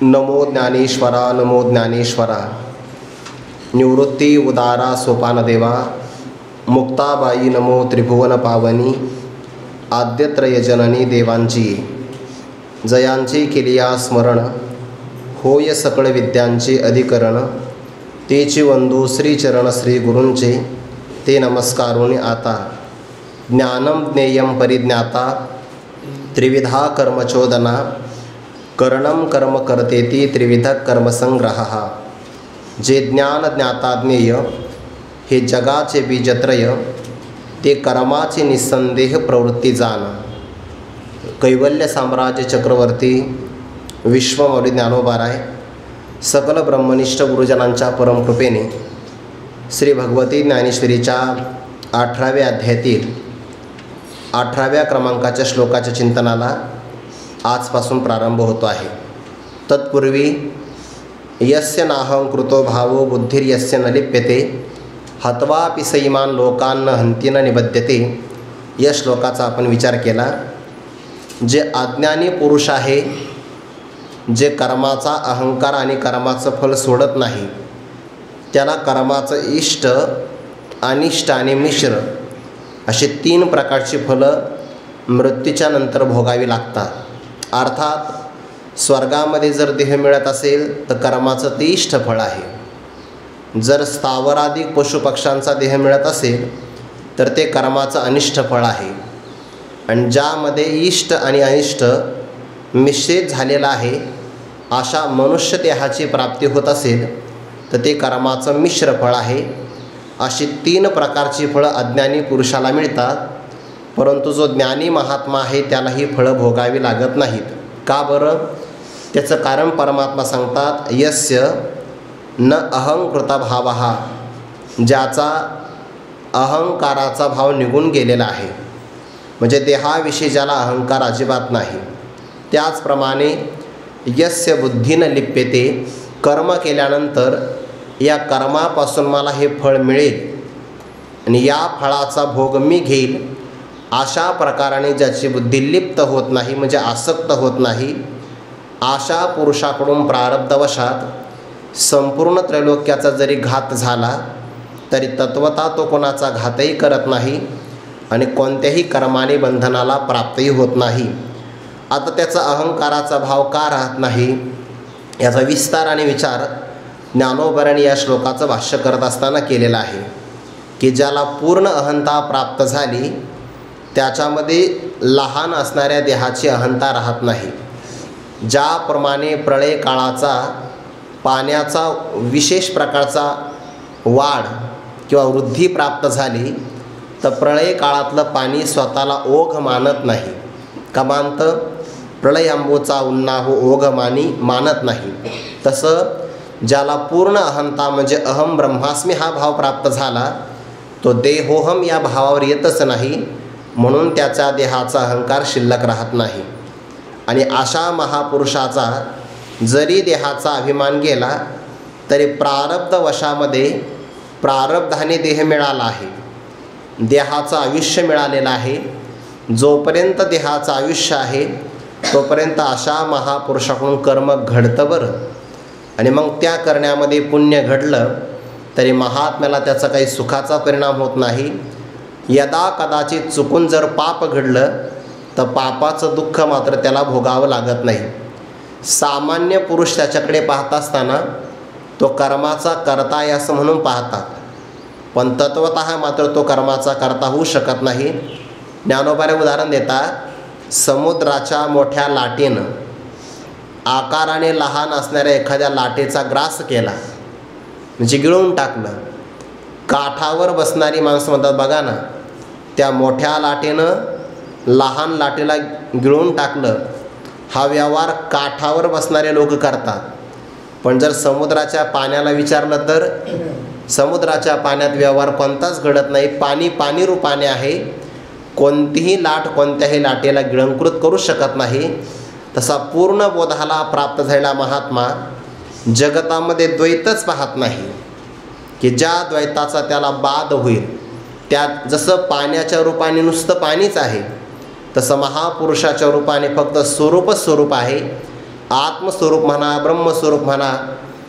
नमो ज्ञानेश्वरा नमो ज्ञानेश्वरा। निवृत्ती उदारा सोपानदेवा मुक्ताबाई नमो त्रिभुवन पावनी। आद्यत्रयजननी देवांची जयांची केलिया स्मरण। होय सकळ विद्यांचे अधिकरण। तेची वंदू श्रीचरण श्री गुरूंचे ते नमस्कारोनी आता। ज्ञानम ज्ञेयम परिज्ञाता त्रिविधा कर्मचोदना। करणम कर्म करतेती त्रिविध कर्मसंग्रह। जे ज्ञान ज्ञाता ज्ञेय हे जगाचे बीजत्रय। ते कर्माची निसंदेह प्रवृत्ती जाण। कैवल्य साम्राज्य चक्रवर्ती विश्वमौली ज्ञानोबाराय सकल ब्रह्मनिष्ठ गुरुजनांच्या परमकृपेने श्री भगवती ज्ञानेश्वरीच्या 18व्या अध्यायातील 18व्या क्रमांकाच्या श्लोकाच्या चिंतनाला आजपासून प्रारंभ होतो आहे। तत्पूर्वी यस्य नाहं कृतो भावो बुद्धिर्यस्य न लिप्यते हत्वापि सैमान लोकान्न हंतीन निबध्यते या श्लोकाचा आपण विचार केला। जे अज्ञानी पुरुष आहे, जे कर्माचा अहंकार आणि कर्माचं फल सोडत नाही, त्याला कर्माचं इष्ट अनिष्ट आणि मिश्र अशी 3 प्रकारची फलं मृत्यूच्या नंतर भोगावी लागतात। अर्थात स्वर्गामध्ये जर देह मिळत असेल तर कर्माचं ते इष्ट फळ आहे। जर स्थावराधिक पशुपक्ष्यांचा देह मिळत असेल तर ते कर्माचं अनिष्ट फळ आहे। आणि ज्यामध्ये इष्ट आणि अनिष्ट मिश्रित झालेला आहे अशा मनुष्य देहाची प्राप्ती होत असेल तर ते कर्माचं मिश्र फळ आहे। अशी 3 प्रकारची फळं अज्ञानी पुरुषाला मिळतात, परंतु जो ज्ञानी महात्मा आहे त्याला ही फळं भोगावी लागत नाहीत। का बरं? त्याचं कारण परमात्मा सांगतात, यस्य न अहंकृता भावहा, ज्याचा अहंकाराचा भाव निघून गेलेला आहे, म्हणजे देहाविषयी ज्याला अहंकार अजिबात नाही। त्याचप्रमाणे यस्य बुद्धीन लिप्यते, कर्म केल्यानंतर या कर्मापासून मला हे फळ मिळेल आणि या फळाचा भोग मी घेईल, अशा प्रकाराने ज्याची बुद्धी लिप्त होत नाही, म्हणजे आसक्त होत नाही, अशा पुरुषाकडून प्रारब्धवशात संपूर्ण त्रैलोक्याचा जरी घात झाला तरी तत्वता तो कोणाचा घातही करत नाही आणि कोणत्याही कर्माने बंधनाला प्राप्तही होत नाही। आता त्याचा अहंकाराचा भाव का राहत नाही याचा विस्तार आणि विचार ज्ञानोबारांनी या श्लोकाचं भाष्य करत असताना केलेला आहे की ज्याला पूर्ण अहंता प्राप्त झाली त्याच्यामध्ये लहान असणाऱ्या देहाची अहंता राहत नाही। ज्याप्रमाणे प्रळय काळाचा पाण्याचा विशेष प्रकारचा वाढ किंवा वृद्धी प्राप्त झाली तर प्रळय काळातलं पाणी स्वतःला ओघ मानत नाही, का मानतं? प्रळयांबोचा उन्नाहो ओघ मानत नाही। तसं ज्याला पूर्ण अहंता म्हणजे अहम ब्रह्मास्मी हा भाव प्राप्त झाला तो देहोहम या भावावर येतच नाही, म्हणून त्याच्या देहाचा अहंकार शिल्लक राहत नाही। आणि अशा महापुरुषाचा जरी देहाचा अभिमान गेला तरी प्रारब्ध वशामध्ये प्रारब्धाने देह मिळाला आहे, देहाचं आयुष्य मिळालेलं आहे। जोपर्यंत देहाचं आयुष्य आहे तोपर्यंत अशा महापुरुषाकडून कर्म घडतं बरं। आणि मग त्या करण्यामध्ये पुण्य घडलं तरी महात्म्याला त्याचा काही सुखाचा परिणाम होत नाही। यदा कदाचित चुकून जर पाप घडलं तर पापाचं दुःख मात्र त्याला भोगावं लागत नाही। सामान्य पुरुष त्याच्याकडे पाहत असताना तो कर्माचा कर्ता आहे असं म्हणून पाहतात, पण तत्वतः मात्र तो कर्माचा कर्ता होऊ शकत नाही। ज्ञानोबारे उदाहरण देतात, समुद्राच्या मोठ्या लाटेनं आकाराने लहान असणाऱ्या एखाद्या लाटेचा ग्रास केला, म्हणजे गिळून टाकलं। काठावर बसणारी माणसं म्हणतात, बघा ना, त्या मोठ्या लाटेनं लहान लाटेला गिळून टाकलं। हा व्यवहार काठावर बसणारे लोक करतात, पण जर समुद्राच्या पाण्याला विचारलं तर समुद्राच्या पाण्यात व्यवहार कोणताच घडत नाही। पाणी पाणी रूपाने आहे, कोणतीही लाट कोणत्याही लाटेला गिळंकृत करू शकत नाही। तसा पूर्ण बोधाला प्राप्त झालेला महात्मा जगतामध्ये द्वैतच पाहत नाही की ज्या द्वैताचा त्याला बाध होईल। त्यात जसं पाण्याच्या रूपाने नुसतं पाणीच आहे, तसं महापुरुषाच्या रूपाने फक्त स्वरूप आहे। आत्मस्वरूप म्हणा, ब्रह्मस्वरूप म्हणा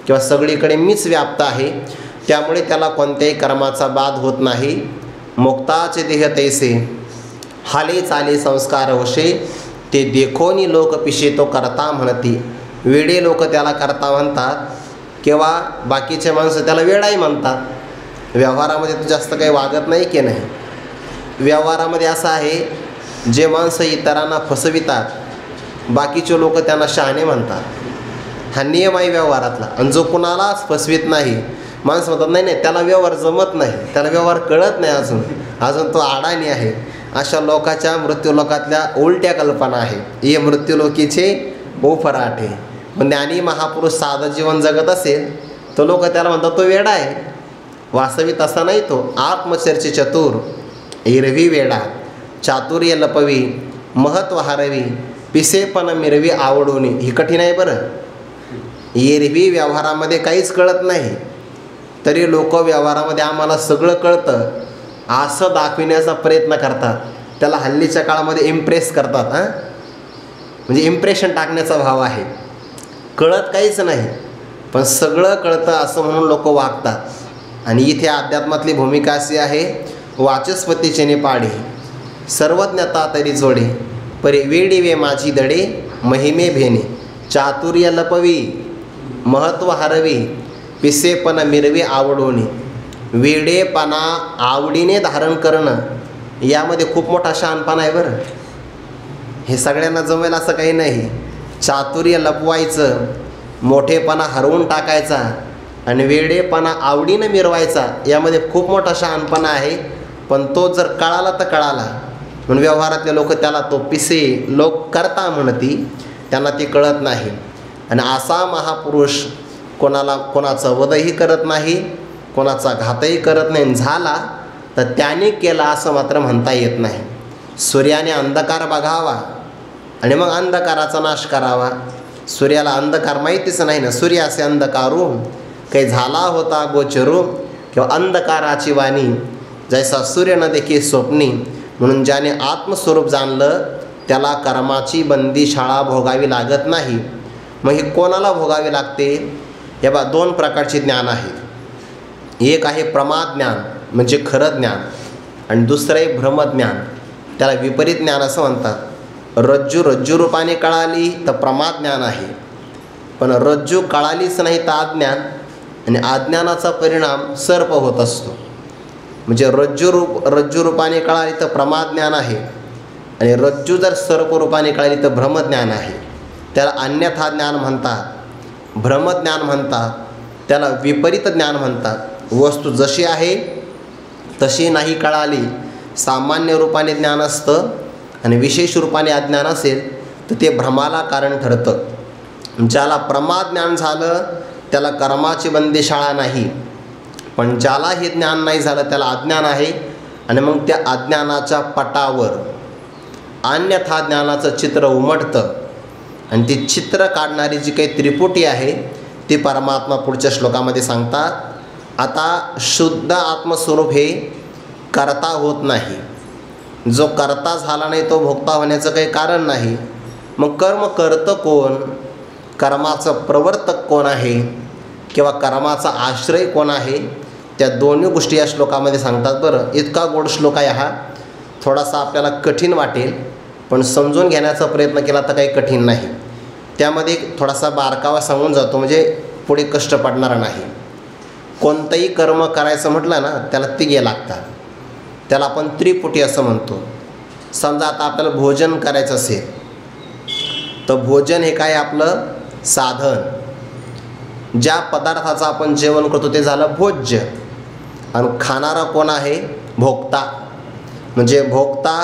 किंवा सगळीकडे मीच व्याप्त आहे, त्यामुळे त्याला कोणत्याही कर्माचा बाध होत नाही. मुक्ताचे देह तैसे हाले चाले संस्कार होशे, ते देखोनी लोक पिशे तो करता म्हणती. वेडे लोक त्याला करता म्हणतात किंवा बाकीचे माणसं त्याला वेडाही म्हणतात. व्यवहारामध्ये तो जास्त काही वागत नाही की नाही. व्यवहारामध्ये असं आहे, जे माणसं इतरांना फसवितात बाकीचे लोक त्यांना शहाणे म्हणतात. हा नियम आहे व्यवहारातला. आणि जो कुणालाच फसवित नाही, माणसं म्हणतात नाही नाही त्याला व्यवहार जमत नाही, त्याला व्यवहार कळत नाही, अजून तो अडाणी आहे. अशा लोकाच्या मृत्यूलोकातल्या उलट्या कल्पना आहे. हे मृत्यूलोकीचे उफराटे. पण ज्ञानी महापुरुष साधं जीवन जगत असेल तो लोक त्याला म्हणतात तो वेडा आहे. वास्तविक असा नाही, तो आत्मचर्चे चतुर एरवी वेडा, चातुर्य लपवी महत्व हारवी, पिसेपण मिरवी आवडून. ही कठीण आहे बरं. एरवी व्यवहारामध्ये काहीच कळत नाही, तरी लोक व्यवहारामध्ये आम्हाला सगळं कळतं असं दाखविण्याचा प्रयत्न करतात. त्याला हल्लीच्या काळामध्ये इम्प्रेस करतात. म्हणजे इम्प्रेशन टाकण्याचा भाव आहे. कळत काहीच नाही पण सगळं कळतं असं म्हणून लोक वागतात. आणि इथे अध्यात्मातली भूमिका अशी आहे, वाचस्पतीचे पाडे सर्वज्ञता तरी जोडे, परे वेडी वे माझी दडे महिमे भेने, चातुर्य लपवी महत्व हरवी, पिसेपण मिरवी आवडोनी. वेडेपणा आवडीने धारण करणं यामध्ये खूप मोठा शहाणपणा आहे बरं. हे सगळ्यांना जमेल असं काही नाही. चातुर्य लपवायचं, मोठेपणा हरवून टाकायचा आणि वेडेपणा आवडीनं मिरवायचा यामध्ये खूप मोठा शहाणपणा आहे. पण तो जर कळाला तर कळाला. म्हणून व्यवहारातले लोक त्याला तो पिसे लोक करता म्हणती, त्यांना ती कळत नाही. आणि असा महापुरुष कोणाचं वधही करत नाही, कोणाचा घातही करत नाही. झाला तर त्याने केला असं मात्र म्हणता येत नाही. सूर्याने अंधकार बघावा आणि मग अंधकाराचा नाश करावा. सूर्याला अंधकार माहितीच नाही ना. सूर्य असे अंधकारू काही झाला होता गोचरू, किंवा अंधकाराची वाणी जैसा सूर्य न देखी स्वप्नी. म्हणून ज्याने आत्मस्वरूप जाणलं त्याला कर्माची बंदी शाळा भोगावी लागत नाही. मग हे कोणाला भोगावी लागते? हे बा दोन प्रकारचे ज्ञान आहे. एक आहे प्रमाज्ञान म्हणजे खरं ज्ञान, आणि दुसरं आहे भ्रमज्ञान, त्याला विपरीत ज्ञान असं म्हणतात. रज्जू रूपाने कळाली तर प्रमाज्ञान आहे, पण रज्जू कळालीच नाही तर अज्ञान, आणि अज्ञानाचा परिणाम सर्प होत असतो. म्हणजे रज्जू रूपाने कळाली तर प्रमाज्ञान आहे, आणि रज्जू जर सर्प रूपाने कळाली तर भ्रमज्ञान आहे. त्याला अन्यथा ज्ञान म्हणतात, भ्रमज्ञान म्हणतात, त्याला विपरीत ज्ञान म्हणतात. वस्तू जशी आहे तशी नाही कळाली सामान्य रूपाने ज्ञान असतं, आणि विशेष रूपाने अज्ञान असेल तर ते भ्रमाला कारण ठरतं. ज्याला प्रमाज्ञान झालं त्याला कर्माची बंदीशाळा नाही, पण ज्याला हे ज्ञान नाही झालं त्याला अज्ञान आहे. आणि मग त्या अज्ञानाच्या पटावर अन्यथा ज्ञानाचं चित्र उमटतं, आणि ती चित्र काढणारी जी काही त्रिपुटी आहे ती परमात्मा पुढच्या श्लोकामध्ये सांगतात. आता शुद्ध आत्मस्वरूप हे करता होत नाही. जो करता झाला नाही तो भोक्ता होण्याचं काही कारण नाही. मग कर्म करतं कोण? कर्माचं प्रवर्तक कोण आहे किंवा कर्माचा आश्रय कोण आहे? त्या दोन्ही गोष्टी या श्लोकामध्ये सांगतात. बरं, इतका गोड श्लोक आहे हा. थोडासा आपल्याला कठीण वाटेल, पण समजून घेण्याचा प्रयत्न केला तर काही कठीण नाही. त्यामध्ये थोडासा बारकावा सांगून जातो, म्हणजे पुढे कष्ट पडणार नाही. कोणतंही कर्म करायचं म्हटलं ना त्याला तिघे लागतात. त्याला आपण त्रिपुटी असं म्हणतो. समजा आता आपल्याला भोजन करायचं असेल तर भोजन हे काय आपलं साधन. ज्या पदार्थाचं आपण जेवण करतो ते झालं भोज्य, आणि खाणारा कोण आहे? भोक्ता. म्हणजे भोक्ता,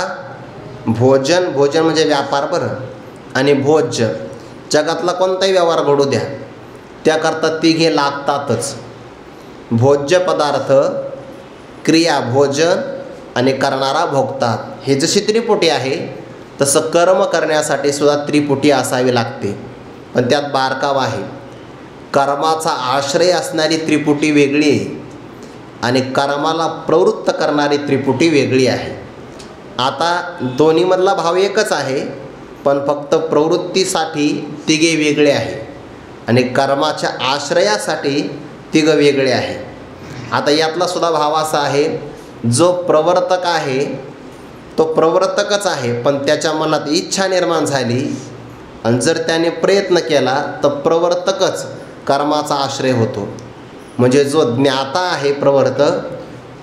भोजन म्हणजे व्यापार बरं, आणि भोज्य जगातला कोणताही व्यवहार घडू द्या त्याकरता तिघे लागतातच. भोज्य पदार्थ, क्रिया भोजन आणि करणारा भोक्ता. हे जशी त्रिपुटी आहे तसं कर्म करण्यासाठी सुद्धा त्रिपुटी असावी लागते. पण त्यात बारकावा आहे. कर्माचा आश्रय असणारी त्रिपुटी वेगळी आहे आणि कर्माला प्रवृत्त करणारी त्रिपुटी वेगळी आहे. आता दोन्हीमधला भाव एकच आहे, पण फक्त प्रवृत्तीसाठी तिघे वेगळे आहे आणि कर्माच्या आश्रयासाठी तिघं वेगळे आहे. आता यातला सुद्धा भाव असा आहे, जो प्रवर्तक आहे तो प्रवर्तकच आहे, पण त्याच्या मनात इच्छा निर्माण झाली आणि जर त्याने प्रयत्न केला तर प्रवर्तकच कर्माचा आश्रय होतो. म्हणजे जो ज्ञाता आहे प्रवर्तक,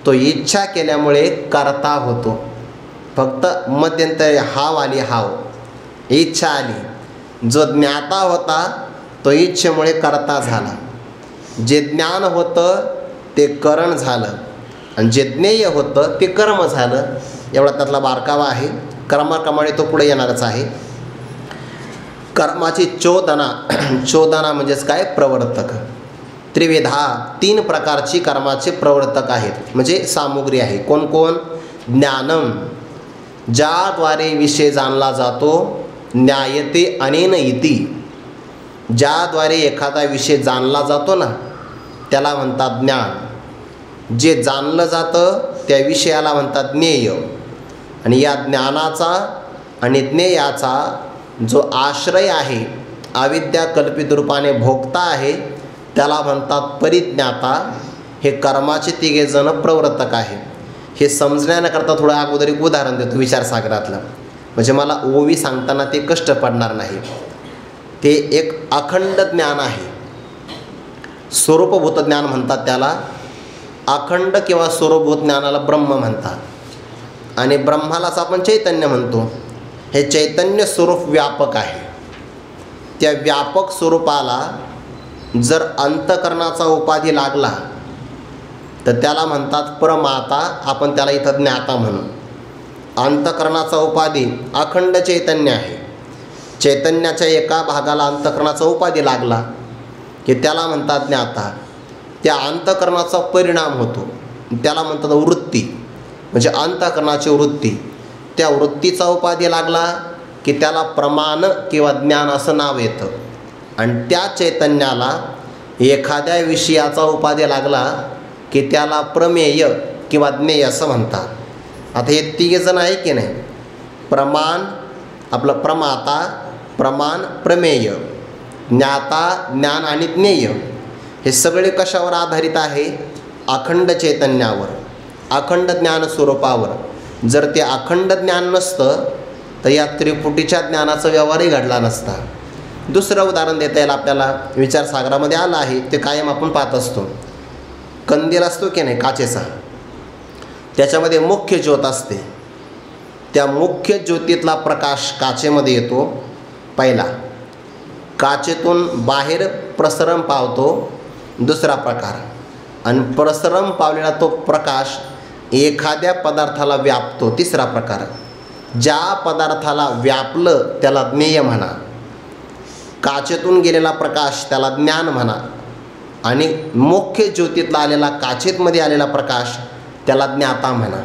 तो इच्छा केल्यामुळे कर्ता होतो. फक्त मध्यंतरी हाव आली, इच्छा आली. जो ज्ञाता होता तो इच्छेमुळे कर्ता झाला. जे ज्ञान होतं ते करण झालं आणि जे ज्ञेय होतं ते कर्म झालं. एवढा त्यातला बारकावा आहे. कर्माप्रमाणे तो पुढे येणारच आहे. कर्माची चोदना म्हणजेच काय, प्रवर्तक. त्रिविधा, 3 प्रकारची कर्माचे प्रवर्तक आहेत, म्हणजे सामुग्री आहे. कोण कोण? ज्ञानम, ज्याद्वारे विषय जाणला जातो. ज्ञायते अनेन इति, ज्याद्वारे एखादा विषय जाणला जातो ना त्याला म्हणतात ज्ञान. जे जाणलं जातं त्या विषयाला म्हणतात ज्ञेय. आणि या ज्ञानाचा आणि ज्ञेयाचा जो आश्रय आहे, अविद्या कल्पित रूपाने भोगता आहे, त्याला म्हणतात परिज्ञाता. हे कर्माचे तिघेजण प्रवर्तक आहे. हे समजण्याकरता थोडं अगोदर एक उदाहरण देतो विचारसागरातलं, म्हणजे मला ओवी सांगताना ते कष्ट पडणार नाही. ते एक अखंड ज्ञान आहे. स्वरूपभूत ज्ञान म्हणतात त्याला. अखंड किंवा स्वरूपभूत ज्ञानाला ब्रह्म म्हणतात आणि ब्रह्मालाच आपण चैतन्य म्हणतो. हे चैतन्य स्वरूप व्यापक आहे. त्या व्यापक स्वरूपाला जर अंतःकरणाचा उपाधी लागला तर त्याला म्हणतात प्रमाता. आपण त्याला इथं ज्ञाता म्हणू. अंतःकरणाचा उपाधी अखंड चैतन्य आहे. चैतन्याच्या एका भागाला अंतःकरणाचा उपाधी लागला की त्याला म्हणतात ज्ञाता. त्या अंतःकरणाचा परिणाम होतो, त्याला म्हणतात वृत्ती, म्हणजे अंतःकरणाची वृत्ती. त्या वृत्तीचा उपाधी लागला की त्याला प्रमाण किंवा ज्ञान असं नाव येतं. आणि त्या चैतन्याला एखाद्या विषयाचा उपाधी लागला की त्याला प्रमेय किंवा ज्ञेय असं म्हणतात. आता हे तिघेजण आहे की नाही, प्रमाण आपलं प्रमाता, प्रमाण, प्रमेय, ज्ञाता, ज्ञान आणि ज्ञेय. हे सगळे कशावर आधारित आहे? अखंड चैतन्यावर, अखंड ज्ञान स्वरूपावर. जर ते अखंड ज्ञान नसतं तर या त्रिपुटीच्या ज्ञानाचा व्यवहारही घडला नसता. दुसरं उदाहरण देता येईल आपल्याला, विचारसागरामध्ये आलं आहे, ते कायम आपण पाहत असतो. कंदील असतो की नाही काचेचा, त्याच्यामध्ये मुख्य ज्योत असते. त्या मुख्य ज्योतीतला प्रकाश काचेमध्ये येतो पहिला. काचेतून बाहेर प्रसरण पावतो दुसरा प्रकार. आणि प्रसरण पावलेला तो प्रकाश एखाद्या पदार्थाला व्यापतो तिसरा प्रकार. ज्या पदार्थाला व्यापलं त्याला ज्ञेय म्हणा. काचेतून गेलेला प्रकाश त्याला ज्ञान म्हणा. आणि मुख्य ज्योतीतला आलेला, काचेतमध्ये आलेला प्रकाश त्याला ज्ञाता म्हणा.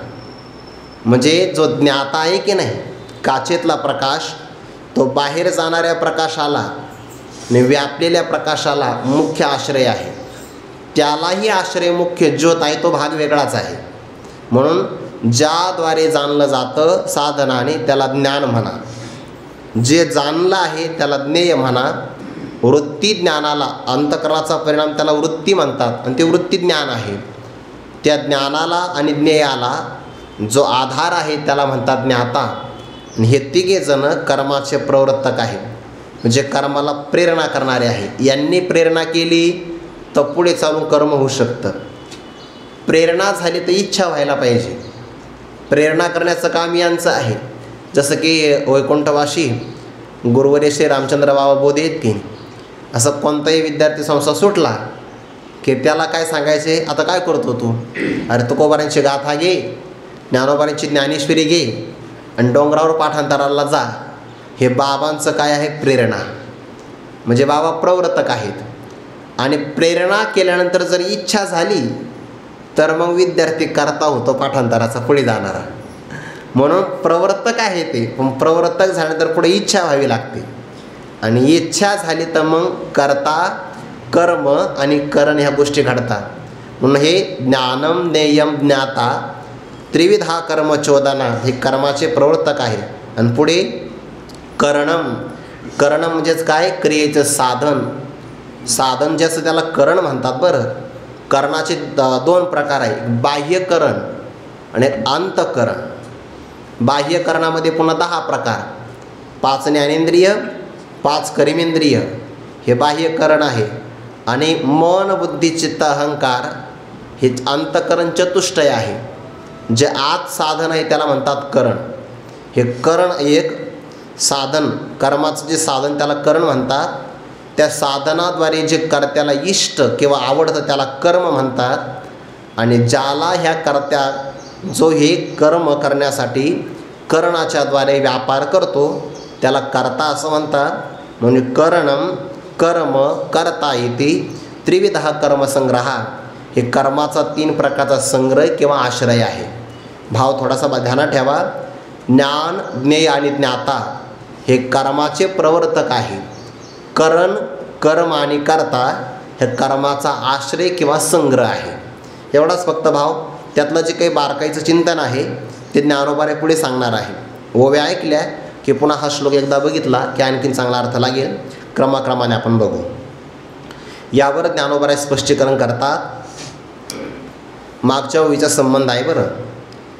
म्हणजे जो ज्ञाता आहे की नाही, काचेतला प्रकाश, तो बाहेर जाणाऱ्या प्रकाशाला आणि व्यापलेल्या प्रकाशाला मुख्य आश्रय आहे. त्यालाही आश्रय मुख्य ज्योत आहे, तो भाग वेगळाच आहे. म्हणून ज्याद्वारे जाणलं जातं साधनाने त्याला ज्ञान म्हणा. जे जाणलं आहे त्याला ज्ञेय म्हणा. वृत्ती ज्ञानाला, अंतःकरणाचा परिणाम त्याला वृत्ती म्हणतात आणि ते वृत्ती ज्ञान आहे. त्या ज्ञानाला आणि ज्ञेयाला जो आधार आहे त्याला म्हणतात ज्ञाता. आणि हे तिघेजण कर्माचे प्रवर्तक आहेत, म्हणजे कर्माला प्रेरणा करणारे आहे. यांनी प्रेरणा केली तर पुढे चालून कर्म होऊ शकतं. प्रेरणा झाली तर इच्छा व्हायला पाहिजे. प्रेरणा करण्याचं काम यांचं आहे. जसं की वैकुंठवासी गुरुवर्य श्री रामचंद्र बाबा बोधे आहेत की, असं कोणताही विद्यार्थी संस्था सुटला की त्याला काय सांगायचे, आता काय करतो तू? अरे तुकोबारांची गाथा घे, ज्ञानोबारांची ज्ञानेश्वरी घे आणि डोंगरावर पाठांतराला जा. हे बाबांचं काय आहे? प्रेरणा. म्हणजे बाबा प्रवर्तक आहेत. आणि प्रेरणा केल्यानंतर जर इच्छा झाली तर मग विद्यार्थी करता होतो पाठांतराचा पुढे जाणारा. म्हणून प्रवर्तक आहे ते, पण प्रवर्तक झाल्यानंतर पुढे इच्छा व्हावी लागते. आणि इच्छा झाली तर मग करता, कर्म आणि करण ह्या गोष्टी घडतात. म्हणून हे ज्ञानम ज्ञेयम ज्ञाता त्रिविधा कर्म चोदना, हे कर्माचे प्रवर्तक आहे. आणि पुढे करणम. करणम म्हणजेच काय? क्रियेचं साधन. साधन जे असतं त्याला करण म्हणतात. बरं, करणाचे दोन प्रकार आहे, बाह्यकरण आणि अंतकरण. बाह्यकरणामध्ये पुन्हा 10 प्रकार, 5 ज्ञानेंद्रिय, 5 कर्मेंद्रिय, हे बाह्यकरण आहे. आणि मन बुद्धी चित्त अहंकार हे अंतकरण चतुष्टय आहे. जे आत साधन आहे त्याला म्हणतात करण. हे करण एक साधन, कर्माचं जे साधन त्याला करण म्हणतात. त्या साधनाद्वारे जे कर्त्याला इष्ट किंवा आवडतं त्याला कर्म म्हणतात. आणि ज्याला ह्या कर्त्या जो हे कर्म करण्यासाठी करणाच्याद्वारे व्यापार करतो त्याला कर्ता असं म्हणतात. म्हणजे करणम कर्म कर्ता इति त्रिविधा कर्मसंग्रह. हे कर्माचा 3 प्रकारचा संग्रह किंवा आश्रय आहे. भाव थोडासा ध्यानात ठेवा. ज्ञान, ज्ञेय आणि ज्ञाता हे कर्माचे प्रवर्तक आहे. करण, कर्म आणि कर्ता हे कर्माचा आश्रय किंवा संग्रह आहे. एवढाच फक्त भाव. त्यातलं जे काही बारकाईचं चिंतन आहे ते ज्ञानोबारे पुढे सांगणार आहे. ओव्या ऐकल्या की पुन्हा हा श्लोक एकदा बघितला की आणखीन चांगला अर्थ लागेल. क्रमाक्रमाने आपण बघू. यावर ज्ञानोबारे स्पष्टीकरण करतात. मागच्या ओवीचा संबंध आहे. बरं,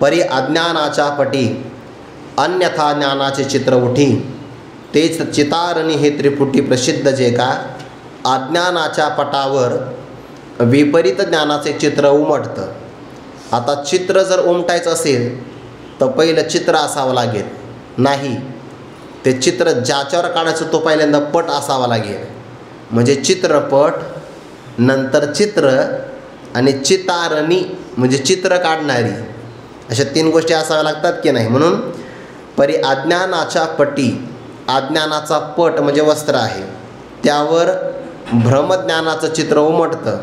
परी अज्ञानाच्या पटी अन्यथा ज्ञानाचे चित्र उठी, तेच चितारणी हे त्रिपुटी प्रसिद्ध जे का. अज्ञानाच्या पटावर विपरीत ज्ञानाचे चित्र उमटतं. आता चित्र जर उमटायचं असेल तर पहिलं चित्र असावं लागेल. नाही, ते चित्र ज्याच्यावर काढायचं तो पहिल्यांदा पट असावा लागेल. म्हणजे चित्रपट, नंतर चित्र आणि चितारणी म्हणजे चित्र काढणारी, अशा 3 गोष्टी असाव्या लागतात की नाही. म्हणून परी अज्ञानाच्या पटी, अज्ञानाचा पट म्हणजे वस्त्र आहे, त्यावर भ्रमज्ञानाचं चित्र उमटतं.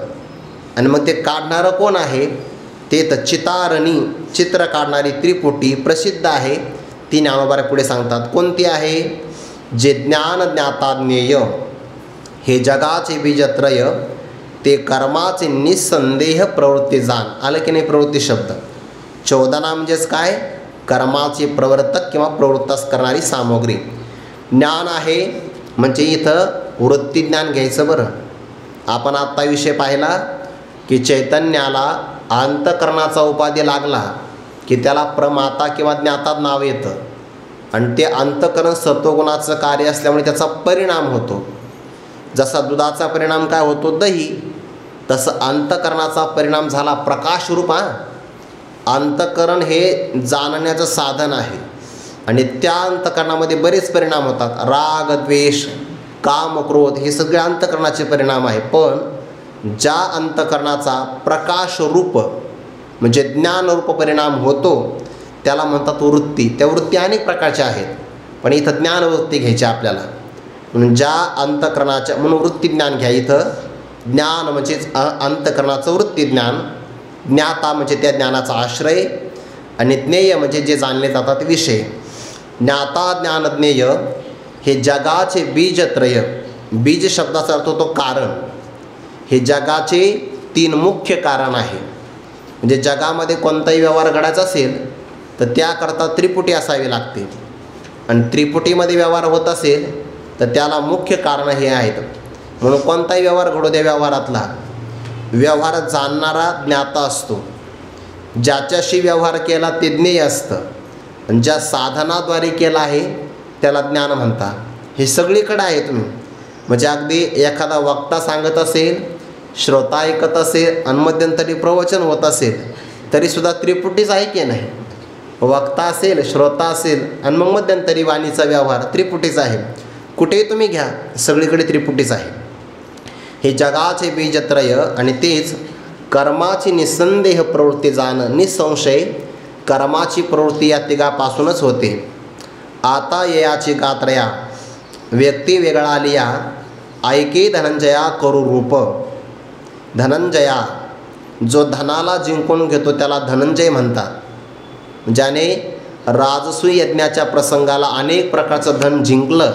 आणि मग ते काढणारं कोण आहे? ते तर चितारणी, चित्र काढणारी त्रिपुटी प्रसिद्ध आहे. ती ज्ञानोबा पुढे सांगतात. कोणती आहे? जे ज्ञान ज्ञाता ज्ञेय हे जगाचे बीजत्रय, ते कर्माचे निसंदेह प्रवृत्ती जाण. आलं की नाही प्रवृत्ती शब्द? चोदना म्हणजेच काय? कर्माचे प्रवर्तक किंवा प्रवृत्तास करणारी सामग्री. ज्ञान आहे म्हणजे इथं वृत्तीज्ञान घ्यायचं. बरं, आपण आत्ता विषय पाहिला की चैतन्याला अंतकरणाचा उपाधी लागला की त्याला प्रमाता किंवा ज्ञाता नाव येतं. आणि ते अंतकरण सत्वगुणाचं कार्य असल्यामुळे त्याचा परिणाम होतो. जसा दुधाचा परिणाम काय होतो? दही. तसं अंतकरणाचा परिणाम झाला प्रकाशरूप. अंतकरण हे जाणण्याचं साधन आहे आणि त्या अंतकरणामध्ये बरेच परिणाम होतात. राग, द्वेष, काम, क्रोध हे सगळे अंतकरणाचे परिणाम आहे. पण ज्या अंतकरणाचा प्रकाशरूप म्हणजे ज्ञानरूप परिणाम होतो त्याला म्हणतात वृत्ती. त्या वृत्ती अनेक प्रकारच्या आहेत, पण इथं ज्ञानवृत्ती घ्यायची आपल्याला. म्हणून ज्या अंतकरणाच्या, म्हणून वृत्तीज्ञान घ्या. इथं ज्ञान म्हणजेच अंतकरणाचं वृत्तीज्ञान, ज्ञाता म्हणजे त्या ज्ञानाचा आश्रय, आणि ज्ञेय म्हणजे जे जाणले जातात विषय. ज्ञाता ज्ञान ज्ञेय हे जगाचे बीजत्रय. बीज शब्दाचा अर्थ होतो कारण. हे जगाचे 3 मुख्य कारण आहे. म्हणजे जगामध्ये कोणताही व्यवहार घडायचा असेल तर त्याकरता त्रिपुटी असावी लागते. आणि त्रिपुटीमध्ये व्यवहार होत असेल तर त्याला मुख्य कारण हे आहेत. म्हणून कोणताही व्यवहार घडू द्या, व्यवहारातला व्यवहार जाणणारा ज्ञाता असतो. ज्याच्याशी व्यवहार केला ते ज्ञेय असतं. आणि ज्या साधनाद्वारे केला आहे त्याला ज्ञान म्हणता. हे सगळीकडे आहे. तुम्ही म्हणजे अगदी एखादा वक्ता सांगत असेल, श्रोता ऐकत असेल आणि मध्यंतरी प्रवचन होत असेल तरीसुद्धा त्रिपुटीच आहे की नाही? वक्ता असेल, श्रोता असेल आणि मग मध्यंतरी वाणीचा व्यवहार त्रिपुटीच आहे. कुठेही तुम्ही घ्या, सगळीकडे त्रिपुटीच आहे. हे जगाचे बीजत्रय आणि तेच कर्माची निसंदेह प्रवृत्ती जाणं. निसंशय कर्माची प्रवृत्ती या तिघापासूनच होते. आता येयाची गात्रया व्यक्ती वेगळा आलिया, ऐके धनंजया करू रूप. धनंजया जो धनाला जिंकून घेतो त्याला धनंजय म्हणतात. ज्याने राजसूय यज्ञाच्या प्रसंगाला अनेक प्रकारचं धन जिंकलं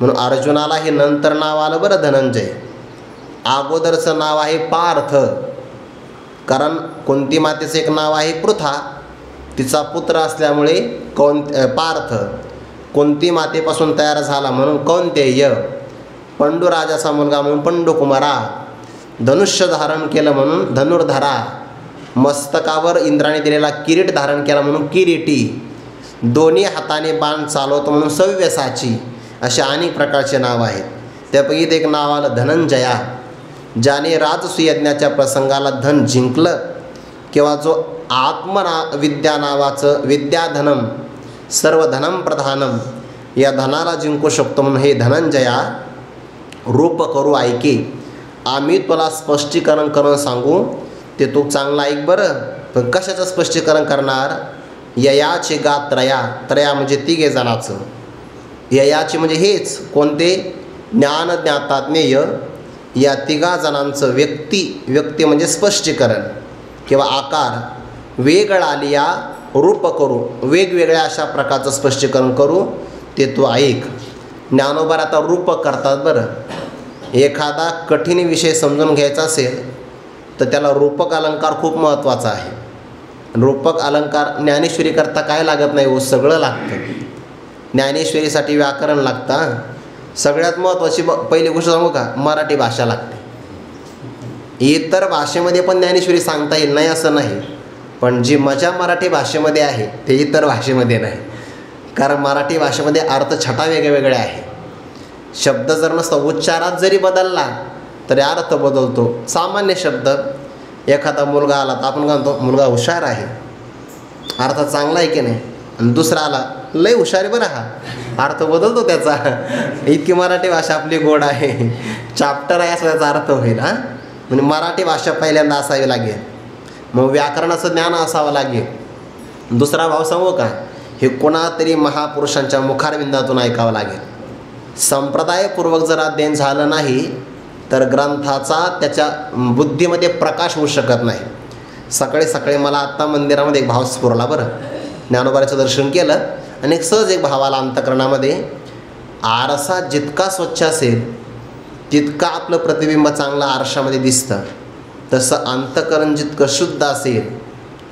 म्हणून अर्जुनाला हे नंतर नाव आलं. बरं, धनंजय. अगोदरचं नाव आहे पार्थ, कारण कुंती मातेचं एक नाव आहे पृथा, तिचा पुत्र असल्यामुळे पार्थ. कुंती मातेपासून तयार झाला म्हणून कौंतेय, पंडूराजाचा मुलगा म्हणून पंडुकुमारा, धनुष्य धारण केलं म्हणून धनुर्धरा, मस्तकावर इंद्राने दिलेला किरीट धारण केला म्हणून किरीटी, दोन्ही हाताने बाण चालवतो म्हणून सव्यसाची, असे अनेक प्रकारचे नाव आहेत. त्यापैकी एक नाव आलं धनंजया, ज्याने राजसुयज्ञाच्या प्रसंगाला धन जिंकलं, किंवा जो विद्या नावाचं विद्याधनम सर्व धनम प्रधानम या धनाला जिंकू शकतो म्हणून हे धनंजया रूप करू ऐके. आम्ही तुला स्पष्टीकरण करून सांगू, ते तू चांगलं ऐक बरं. पण कशाचं स्पष्टीकरण करणार? ययाचे गात्रया, त्रया म्हणजे तिघे जणाचं, ययाचे म्हणजे हेच कोणते? ज्ञान ज्ञाता ज्ञेय या तिघा जणांचं व्यक्ती म्हणजे स्पष्टीकरण किंवा आकार, वेगळा लिया रूप करू, वेगवेगळ्या अशा प्रकारचं स्पष्टीकरण करू, ते तू ऐक. ज्ञानोबार आता रूप करतात बरं. एखादा कठीण विषय समजून घ्यायचा असेल तर त्याला रूपक अलंकार खूप महत्त्वाचा आहे. रूपक अलंकार ज्ञानेश्वरी करता काय लागत नाही हो, सगळं लागतं. ज्ञानेश्वरीसाठी व्याकरण लागतं. सगळ्यात महत्त्वाची पहिली गोष्ट सांगू का? मराठी भाषा लागते. इतर भाषेमध्ये पण ज्ञानेश्वरी सांगता येईल नाही असं नाही, पण जी मजा मराठी भाषेमध्ये आहे ते इतर भाषेमध्ये नाही. कारण मराठी भाषेमध्ये अर्थ छटा वेगवेगळे आहे. शब्द जर नसतं, उच्चारात जरी बदलला तरी अर्थ बदलतो. सामान्य शब्द, एखादा मुलगा आला तर आपण म्हणतो मुलगा हुशार आहे, अर्थ चांगला आहे की नाही. आणि दुसरा आला लय हुशार आहे बरं, हा अर्थ बदलतो त्याचा. इतकी मराठी भाषा आपली गोड आहे. चॅप्टर आहे असं त्याचा अर्थ होईल. म्हणजे मराठी भाषा पहिल्यांदा असावी लागेल, मग व्याकरणाचं ज्ञान असावं लागेल. दुसरा भाव सांगू का? हे कोणातरी महापुरुषांच्या मुखारविंदातून ऐकावं लागेल. संप्रदायपूर्वक जर अध्ययन झालं नाही तर ग्रंथाचा त्याच्या बुद्धीमध्ये प्रकाश होऊ शकत नाही. सकाळी सकाळी मला आत्ता मंदिरामध्ये एक भाव स्फुरला बरं. ज्ञानोबाचं दर्शन केलं आणि एक सहज एक भाव आला अंतःकरणामध्ये. आरसा जितका स्वच्छ असेल तितका आपलं प्रतिबिंब चांगलं आरशामध्ये दिसतं, तसं अंतःकरण जितकं शुद्ध असेल,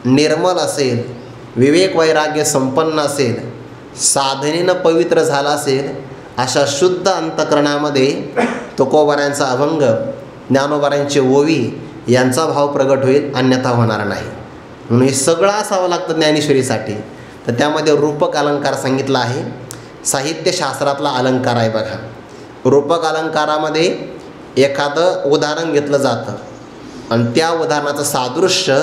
निर्मल असेल, विवेक वैराग्य संपन्न असेल, साधनेनं पवित्र झाला असेल, अशा शुद्ध अंतःकरणामध्ये तुकोबारायांचा अभंग, ज्ञानोबारायांची ओवी यांचा भाव प्रगट होईल, अन्यथा होणार नाही. म्हणून हे सगळं असावं लागतं ज्ञानेश्वरीसाठी. तर त्यामध्ये रूपक अलंकार सांगितला आहे. साहित्यशास्त्रातला अलंकार आहे बघा. रूपक अलंकारामध्ये एखादं उदाहरण घेतलं जातं आणि त्या उदाहरणाचं सादृश्य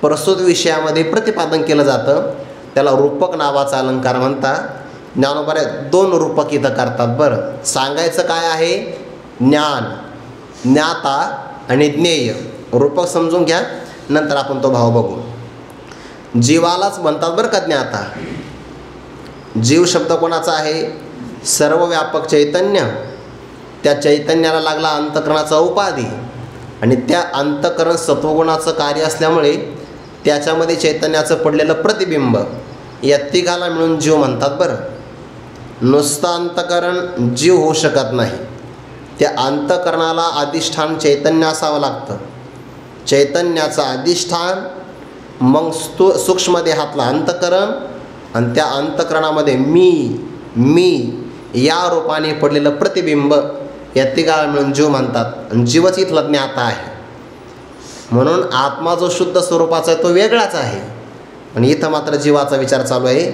प्रस्तुत विषयामध्ये प्रतिपादन केलं जातं, त्याला रूपक नावाचा अलंकार म्हणतात. ज्ञानोबा 2 रूपक इथं करतात बरं. सांगायचं काय आहे? ज्ञान, ज्ञाता आणि ज्ञेय. रूपक समजून घ्या, नंतर आपण तो भाव बघू. जीवालाच म्हणतात बरं का ज्ञाता. जीव शब्द कोणाचा आहे? सर्वव्यापक चैतन्य. त्या चैतन्याला लागला अंतःकरणाचा उपाधी आणि त्या अंतःकरण सत्वगुणाचं कार्य असल्यामुळे त्याच्यामध्ये चैतन्याचं पडलेलं प्रतिबिंब, या तिघाला मिळून जीव म्हणतात बरं. नुसतं अंतःकरण जीव होऊ शकत नाही. त्या अंतःकरणाला अधिष्ठान चैतन्य असावं लागतं. चैतन्याचं अधिष्ठान, मग सूक्ष्म देहातलं अंतःकरण आणि त्या अंतःकरणामध्ये मी या रूपाने पडलेलं प्रतिबिंब, या तिघाला मिळून जीव म्हणतात. आणि जीवच इथला ज्ञाता आहे. म्हणून आत्मा जो शुद्ध स्वरूपाचा आहे तो वेगळाच आहे, पण इथं मात्र जीवाचा विचार चालू आहे.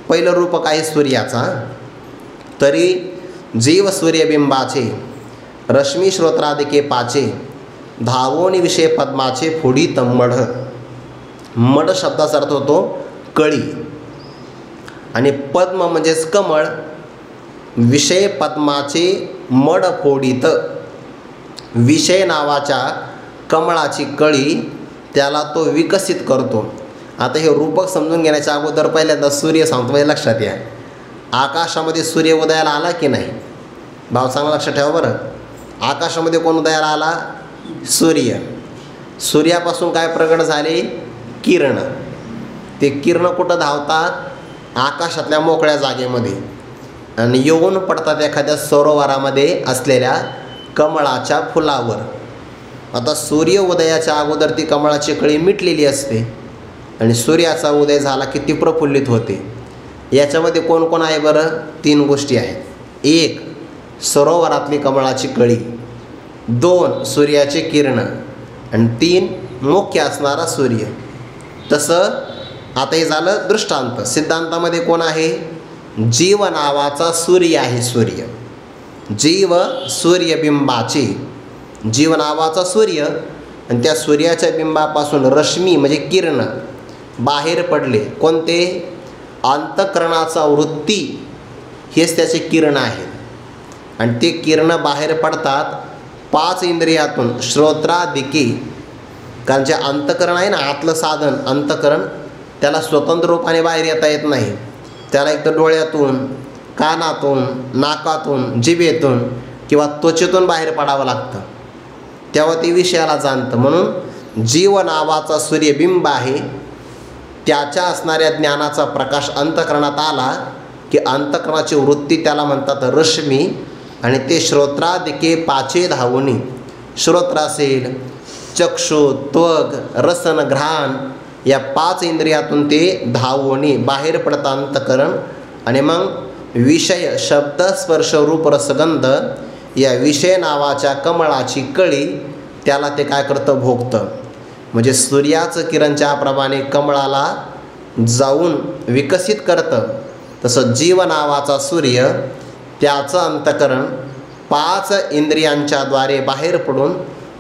पहिलं रूपक आहे सूर्याचा. तरी जीव सूर्यबिंबाचे रश्मी श्रोत्रादिके पाचे, धावोनी विषय पद्माचे फोडीत मढ. मढ शब्दाचा अर्थ होतो कळी, आणि पद्म म्हणजेच कमळ. विषय पद्माचे मढ फोडीत. विषय नावाच्या कमळाची कळी त्याला तो विकसित करतो. आता हे रूपक समजून घेण्याच्या अगोदर पहिल्यांदा सूर्य सांगतो, म्हणजे लक्षात या. आकाशामध्ये सूर्य उदयाला आला की नाही? भाव चांगला लक्षात ठेवा बरं. आकाशामध्ये कोण उदयाला आला? सूर्य. सूर्यापासून काय प्रगट झाले? किरण. ते किरण कुठं धावतात? आकाशातल्या मोकळ्या जागेमध्ये, आणि येऊन पडतात एखाद्या सरोवरामध्ये असलेल्या कमळाच्या फुलावर. आता सूर्य उदयाच्या अगोदर ती कमळाची कळी मिटलेली असते आणि सूर्याचा उदय झाला की ती प्रफुल्लित होते. याच्यामध्ये कोण कोण आहे बरं? 3 गोष्टी आहेत. 1 सरोवरातली कमळाची कळी, 2 सूर्याचे किरण आणि 3 मुख्य असणारा सूर्य. तसं आता हे झालं दृष्टांत. सिद्धांतामध्ये कोण आहे? जीव नावाचा सूर्य आहे. सूर्य, जीव सूर्यबिंबाचे, जीव नावाचा सूर्य, आणि त्या सूर्याच्या बिंबापासून रश्मी म्हणजे किरण बाहेर पडले. कोणते? अंतःकरणाचा वृत्ती, हेच त्याचे किरण आहेत. आणि ते किरण बाहेर पडतात 5 इंद्रियातून, श्रोत्रादिके. कारण जे अंतःकरण आहे ना, आतलं साधन अंतःकरण, त्याला स्वतंत्र रूपाने बाहेर येता येत नाही. त्याला एक तर डोळ्यातून, कानातून, नाकातून, जिभेतून किंवा त्वचेतून बाहेर पडावं लागतं, तेव्हा ते विषयाला जाणतं. म्हणून जीव नावाचा सूर्यबिंब आहे, त्याच्या असणाऱ्या ज्ञानाचा प्रकाश अंतःकरणात आला की अंतःकरणाची वृत्ती त्याला म्हणतात रश्मी. आणि ते श्रोत्रादिके 5 धावुनी, श्रोत्र असेल, चक्षु, त्वग, रसन, घ्राण, या 5 इंद्रियातून ते धावुनी बाहेर पडतं अंतःकरण. आणि मग विषय, शब्द, स्पर्श, रूप, रसगंध या विषय नावाच्या कमळाची कळी, त्याला ते काय करतं? भोगतं. म्हणजे सूर्याचं किरण ज्याप्रमाणे कमळाला जाऊन विकसित करतं, तसं जीव नावाचा सूर्य त्याचं अंतःकरण 5 इंद्रियांच्याद्वारे बाहेर पडून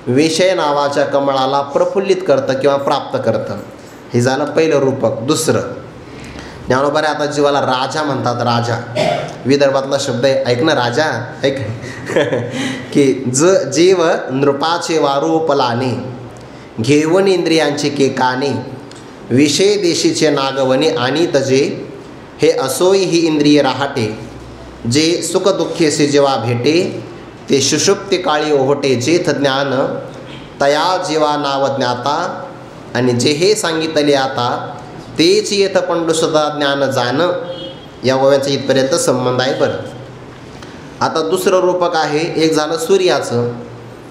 विषय नावाच्या कमळाला प्रफुल्लित करतं किंवा प्राप्त करतं. हे झालं पहिलं रूपक. दुसरं, ज्ञानोबा आता जीवाला राजा म्हणतात. राजा विदर्भातला शब्द आहे, ऐक ना राजा, ऐक की जीव नृपाचे वारू पलाने, घेऊन इंद्रियांचे केकाने, विषय देशीचे नागवणे आणि तजे, हे असोई ही इंद्रिय राहते, जे सुखदुःखेसे जेव्हा भेटे, ते सुषुप्ती काळी ओहटे जेथ ज्ञान, तया जीवा नाव ज्ञाता, आणि जे हे सांगितले आता, तेच येथ पंडुसुद्धा ज्ञान जाण. या ओव्यांचा इथपर्यंत संबंध आहे. बरं, आता दुसरं रूपक आहे. एक झालं सूर्याचं,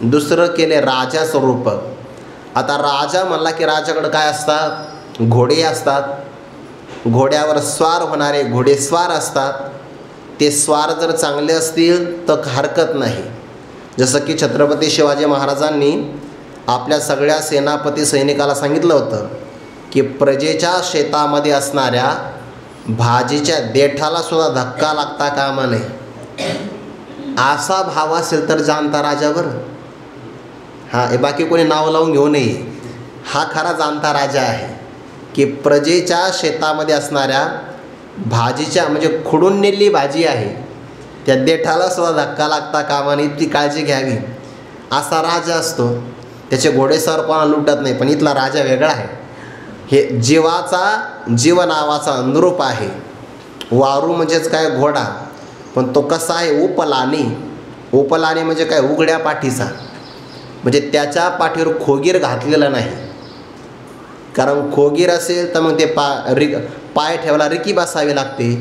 दुसरं केले राजाचं रूपक. आता राजा म्हणला की राजाकडं काय असतात? घोडे असतात. घोड्यावर स्वार होणारे घोडेस्वार असतात. ते स्वार जर चांगले असतील तर हरकत नाही. जसं की छत्रपती शिवाजी महाराजांनी आपल्या सगळ्या सेनापती सैनिकाला सांगितलं होतं की प्रजेच्या शेतामध्ये असणाऱ्या भाजीच्या देठाला सुद्धा धक्का लागता कामा नये. असा भाव असेल तर जाणता राजावर. हे बाकी कोणी नाव लावून घेऊ नये. हा खरा जाणता राजा आहे की प्रजेच्या शेतामध्ये असणाऱ्या भाजीच्या, म्हणजे खुडून नेलेली भाजी आहे, त्या देठाला सुद्धा धक्का लागता कामा नये, इतकी काळजी घ्यावी. असा राजा असतो. त्याचे घोडेस्वार कोणा लुटत नाही. पण इथला राजा वेगळा आहे. हे जीव नावाचा अनुरूप आहे. वारू म्हणजेच काय? घोडा. पण तो कसा आहे? उपलानी. उपलानी म्हणजे काय? उघड्या पाठीचा. म्हणजे त्याच्या पाठीवर खोगीर घातलेलं नाही. कारण खोगीर असेल तर मग ते पाय ठेवायला रिकी बसावी लागते.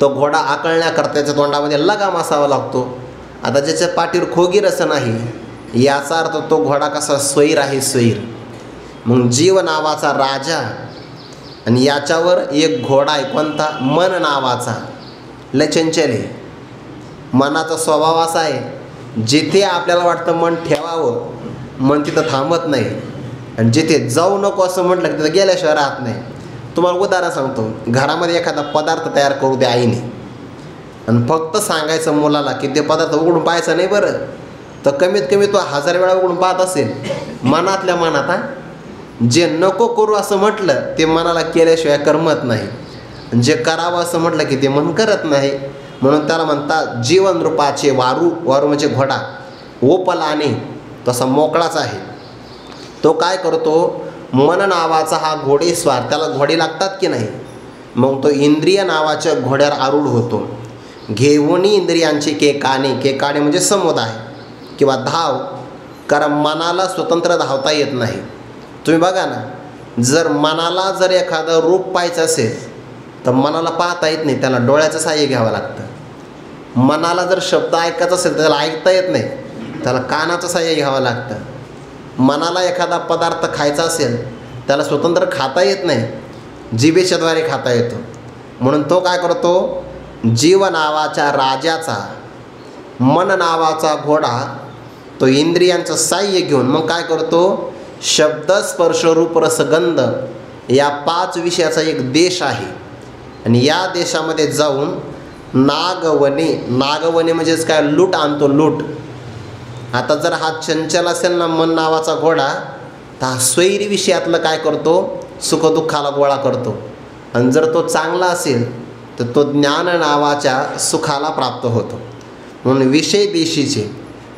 तो घोडा आकळण्याकरता त्याच्या तोंडामध्ये लगाम असावा लागतो. आता ज्याच्या पाठीवर खोगीर असं नाही, याचा अर्थ तो घोडा कसा? स्वैर आहे, स्वैर. मग जीव नावाचा राजा, आणि याच्यावर एक घोडा आहे. कोणता? मन नावाचा. लय चंचल आहे. मनाचा स्वभाव असा आहे, जिथे आपल्याला वाटतं मन ठेवावं, मन तिथं थांबत नाही. आणि जिथे जाऊ नको असं म्हटलं की तिथं गेल्याशिवाय राहत नाही. तुम्हाला उदाहरण सांगतो. घरामध्ये एखादा पदार्थ तयार करू दे आईने, आणि फक्त सांगायचं मुलाला की ते पदार्थ उघडून पाहायचं नाही बरं, तर कमीत कमी तो 1000 वेळा उघडून पाहत असेल मनातल्या मनात. जे नको करू असं म्हटलं ते मनाला केल्याशिवाय करमत नाही. जे करावं असं म्हटलं की ते मन करत नाही. म्हणून त्याला म्हणतात जीवन रूपाचे वारू. वारू म्हणजे घोडा. ओपलाने, तसा मोकळाच आहे. तो काय करतो? मन नावाचा हा घोडेस्वार, त्याला घोडे लागतात की नाही, मग तो इंद्रिय नावाच्या घोड्यावर आरूढ होतो. घेऊनी इंद्रियांचे केकाने. केकाने म्हणजे समुदाय किंवा धाव. कारण मनाला स्वतंत्र धावता येत नाही. तुम्ही बघा ना, जर मनाला जर एखादं रूप पाहायचं असेल तर मनाला पाहता येत नाही, त्याला डोळ्याचं साहाय्य घ्यावं लागतं. मनाला जर शब्द ऐकायचा असेल तर त्याला ऐकता येत नाही, त्याला कानाचं साहाय्य घ्यावं लागतं. मनाला एखादा पदार्थ खायचा असेल त्याला स्वतंत्र खाता येत नाही, जिभेच्याद्वारे खाता येतो. म्हणून तो काय करतो, जीव नावाच्या राजाचा मन नावाचा घोडा तो इंद्रियांचं साह्य घेऊन मग काय करतो, शब्द स्पर्श रूप रसगंध या 5 विषयाचा एक देश आहे आणि या देशामध्ये जाऊन नागवने म्हणजेच काय, लूट आणतो, लूट. आता जर हा चंचल असेल ना मन नावाचा घोडा, तर हा स्वैरी विषयातलं काय करतो, सुखदुःखाला गोळा करतो. आणि जर तो चांगला असेल तर तो ज्ञान नावाच्या सुखाला प्राप्त होतो. म्हणून विषय देशीचे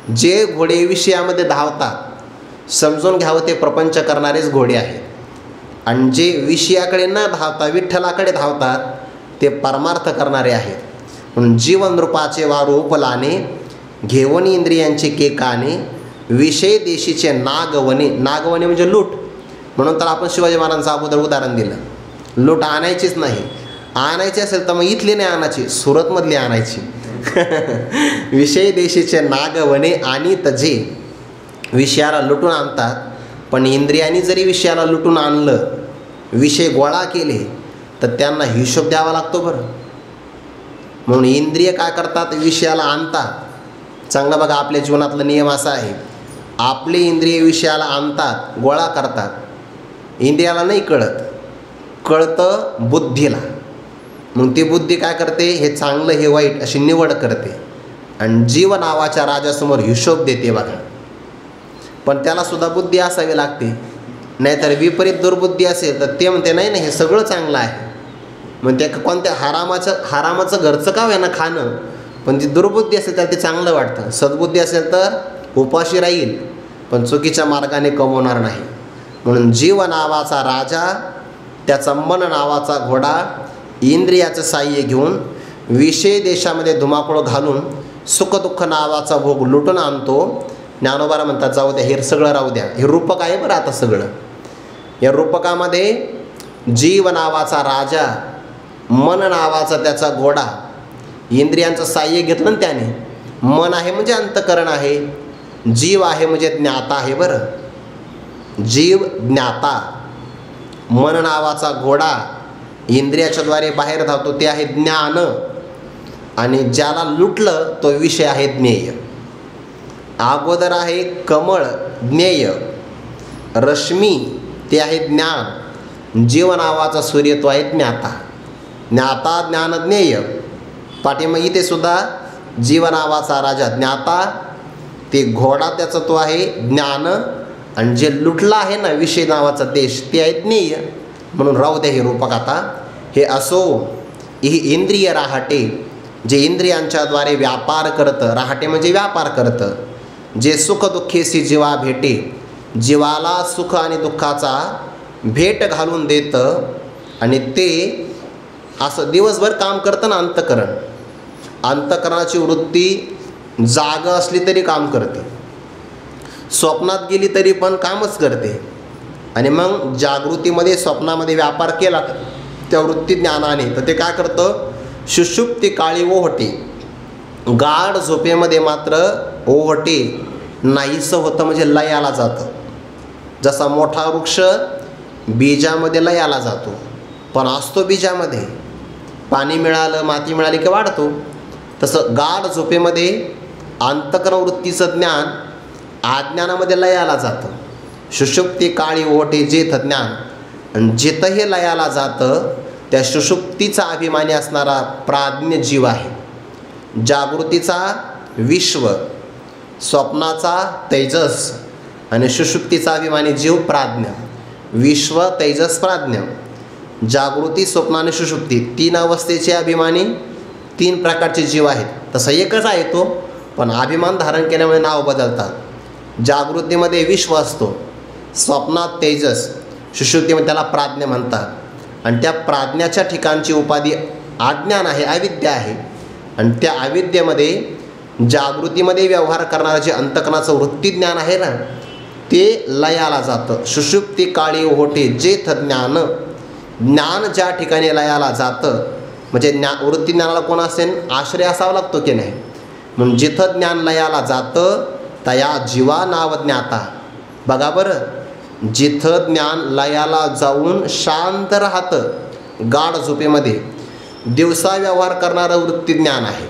जे घोडे विषयामध्ये धावतात, समजून घ्यावं ते प्रपंच करणारेच घोडे आहेत. आणि जे विषयाकडे न धावता विठ्ठलाकडे धावतात ते परमार्थ करणारे आहेत. म्हणून जीवन रूपाचे वारू उपलाने, घेऊन इंद्रियांचे केकाने, विषय देशीचे नागवने म्हणजे लूट. म्हणून तर आपण शिवाजी महाराजांचं अगोदर उदाहरण दिलं. लूट आणायचीच नाही, आणायची असेल तर मग इथली नाही आणायची, सुरतमधली आणायची. विषय देशीचे नागवने आणि तजे विषयाला लुटून आणतात. पण इंद्रियांनी जरी विषयाला लुटून आणलं, विषय गोळा केले, तर त्यांना हिशोब द्यावा लागतो बरं. म्हणून इंद्रिय काय करतात, विषयाला आणतात. चांगलं बघा, आपल्या जीवनातला नियम असा आहे, आपले इंद्रिय विषयाला आणतात, गोळा करतात. इंद्रियाला नाही कळत, कळतं बुद्धीला. मग ती बुद्धी काय करते, हे चांगलं हे वाईट अशी निवड करते आणि जीव नावाच्या राजासमोर हिशोब देते बघा. पण त्यालासुद्धा बुद्धी असावी लागते, नाहीतर विपरीत दुर्बुद्धी असेल तर ते म्हणते नाही हे सगळं चांगलं आहे. मग ते कोणत्या हरामाचं घरचं का आहे ना खाणं, पण ती दुर्बुद्धी असेल तर ते चांगलं वाटतं. सद्बुद्धी असेल तर उपाशी राहील पण चुकीच्या मार्गाने कमवणार नाही. म्हणून जीव नावाचा राजा, त्याचा मन नावाचा घोडा इंद्रियाचं साह्य घेऊन विषय देशामध्ये धुमाकूळ घालून सुखदुःख नावाचा भोग लुटून आणतो. ज्ञानोबाला म्हणतात जाऊ द्या, हे सगळं राहू द्या. हे रूपक आहे बरं. आता सगळं या रूपकामध्ये जीव नावाचा राजा, मन नावाचा त्याचा घोडा, इंद्रियांचं साह्य घेतलं ना त्याने. मन आहे म्हणजे अंतकरण आहे, जीव आहे म्हणजे ज्ञाता आहे बरं. जीव ज्ञाता, मन नावाचा घोडा इंद्रियाच्याद्वारे बाहेर धावतो ते आहे ज्ञान. आणि ज्याला लुटलं तो विषय आहे ज्ञेय. अगोदर आहे कमळ ज्ञेय, रश्मी ते आहे ज्ञान, जीव नावाचा सूर्य तो आहे ज्ञाता. ज्ञाता ज्ञान ज्ञेय. पाठीमागे इथे सुद्धा जीव नावाचा राजा ज्ञाता, ते घोडा त्याचा तो आहे ज्ञान, आणि जे लुटला आहे ना विषय नावाचा देश ते आहे ज्ञेय. म्हणून राहू द्या हे रूपक. आता हे असो ही इंद्रिय राहाटे, जे इंद्रियांच्याद्वारे व्यापार करतं, राहाटे म्हणजे व्यापार करतं, जे सुख दुःखेसी जीवा भेटे, जीवाला सुख आणि दुःखाचा भेट घालून देतं. आणि ते असं दिवसभर काम करतं ना अंतकरण. अंतकरणाची वृत्ती जाग असली तरी काम करते, स्वप्नात गेली तरी पण कामच करते. आणि मग जागृतीमध्ये स्वप्नामध्ये व्यापार केला त्या वृत्ती ज्ञानाने, तर ते काय करतं, सुषुप्ती काळी ओहटे, गाढ झोपेमध्ये मात्र ओहटे नाहीसं होतं म्हणजे लयाला जातं. जसा मोठा वृक्ष बीजामध्ये लयाला जातो, पण असतो बीजामध्ये, पाणी मिळालं माती मिळाली की वाढतो. तसं गाढ झोपेमध्ये अंतकरण वृत्तीचं ज्ञान अज्ञानामध्ये लयाला जातं. सुषुप्ती काळी ओटे जेथ ज्ञान, आणि जिथं हे लयाला जातं त्या सुषुप्तीचा अभिमानी असणारा प्राज्ञ जीव आहे. जागृतीचा विश्व, स्वप्नाचा तेजस आणि सुषुप्तीचा अभिमानी जीव प्राज्ञ. विश्व तेजस प्राज्ञ, जागृती स्वप्न आणि सुषुप्ती 3 अवस्थेचे अभिमानी 3 प्रकारचे जीव आहेत. तसं एकच आहे तो, पण अभिमान धारण केल्यामुळे नाव बदलतात. जागृतीमध्ये विश्व असतो, स्वप्नात तेजस, सुषुप्तीमध्ये त्याला प्राज्ञ म्हणतात. आणि त्या प्राज्ञाच्या ठिकाणची उपाधी अज्ञान आहे, अविद्या आहे. आणि त्या अविद्येमध्ये जागृतीमध्ये व्यवहार करणारं जे अंतकरणाचं वृत्तीज्ञान आहे ना, ते लयाला जातं. सुषुप्ती काळी ओहोटे जेथ ज्ञान, ज्ञान ज्या ठिकाणी लयाला जातं म्हणजे वृत्तीज्ञानाला कोण असेल, आश्रय असावा लागतो की नाही. म्हणून जिथं ज्ञान लयाला जातं तया जीवा नाव ज्ञाता. बघा बरं, जिथं ज्ञान लयाला जाऊन शांत राहतं गाढ झोपेमध्ये, दिवसा व्यवहार करणारं वृत्तिज्ञान आहे.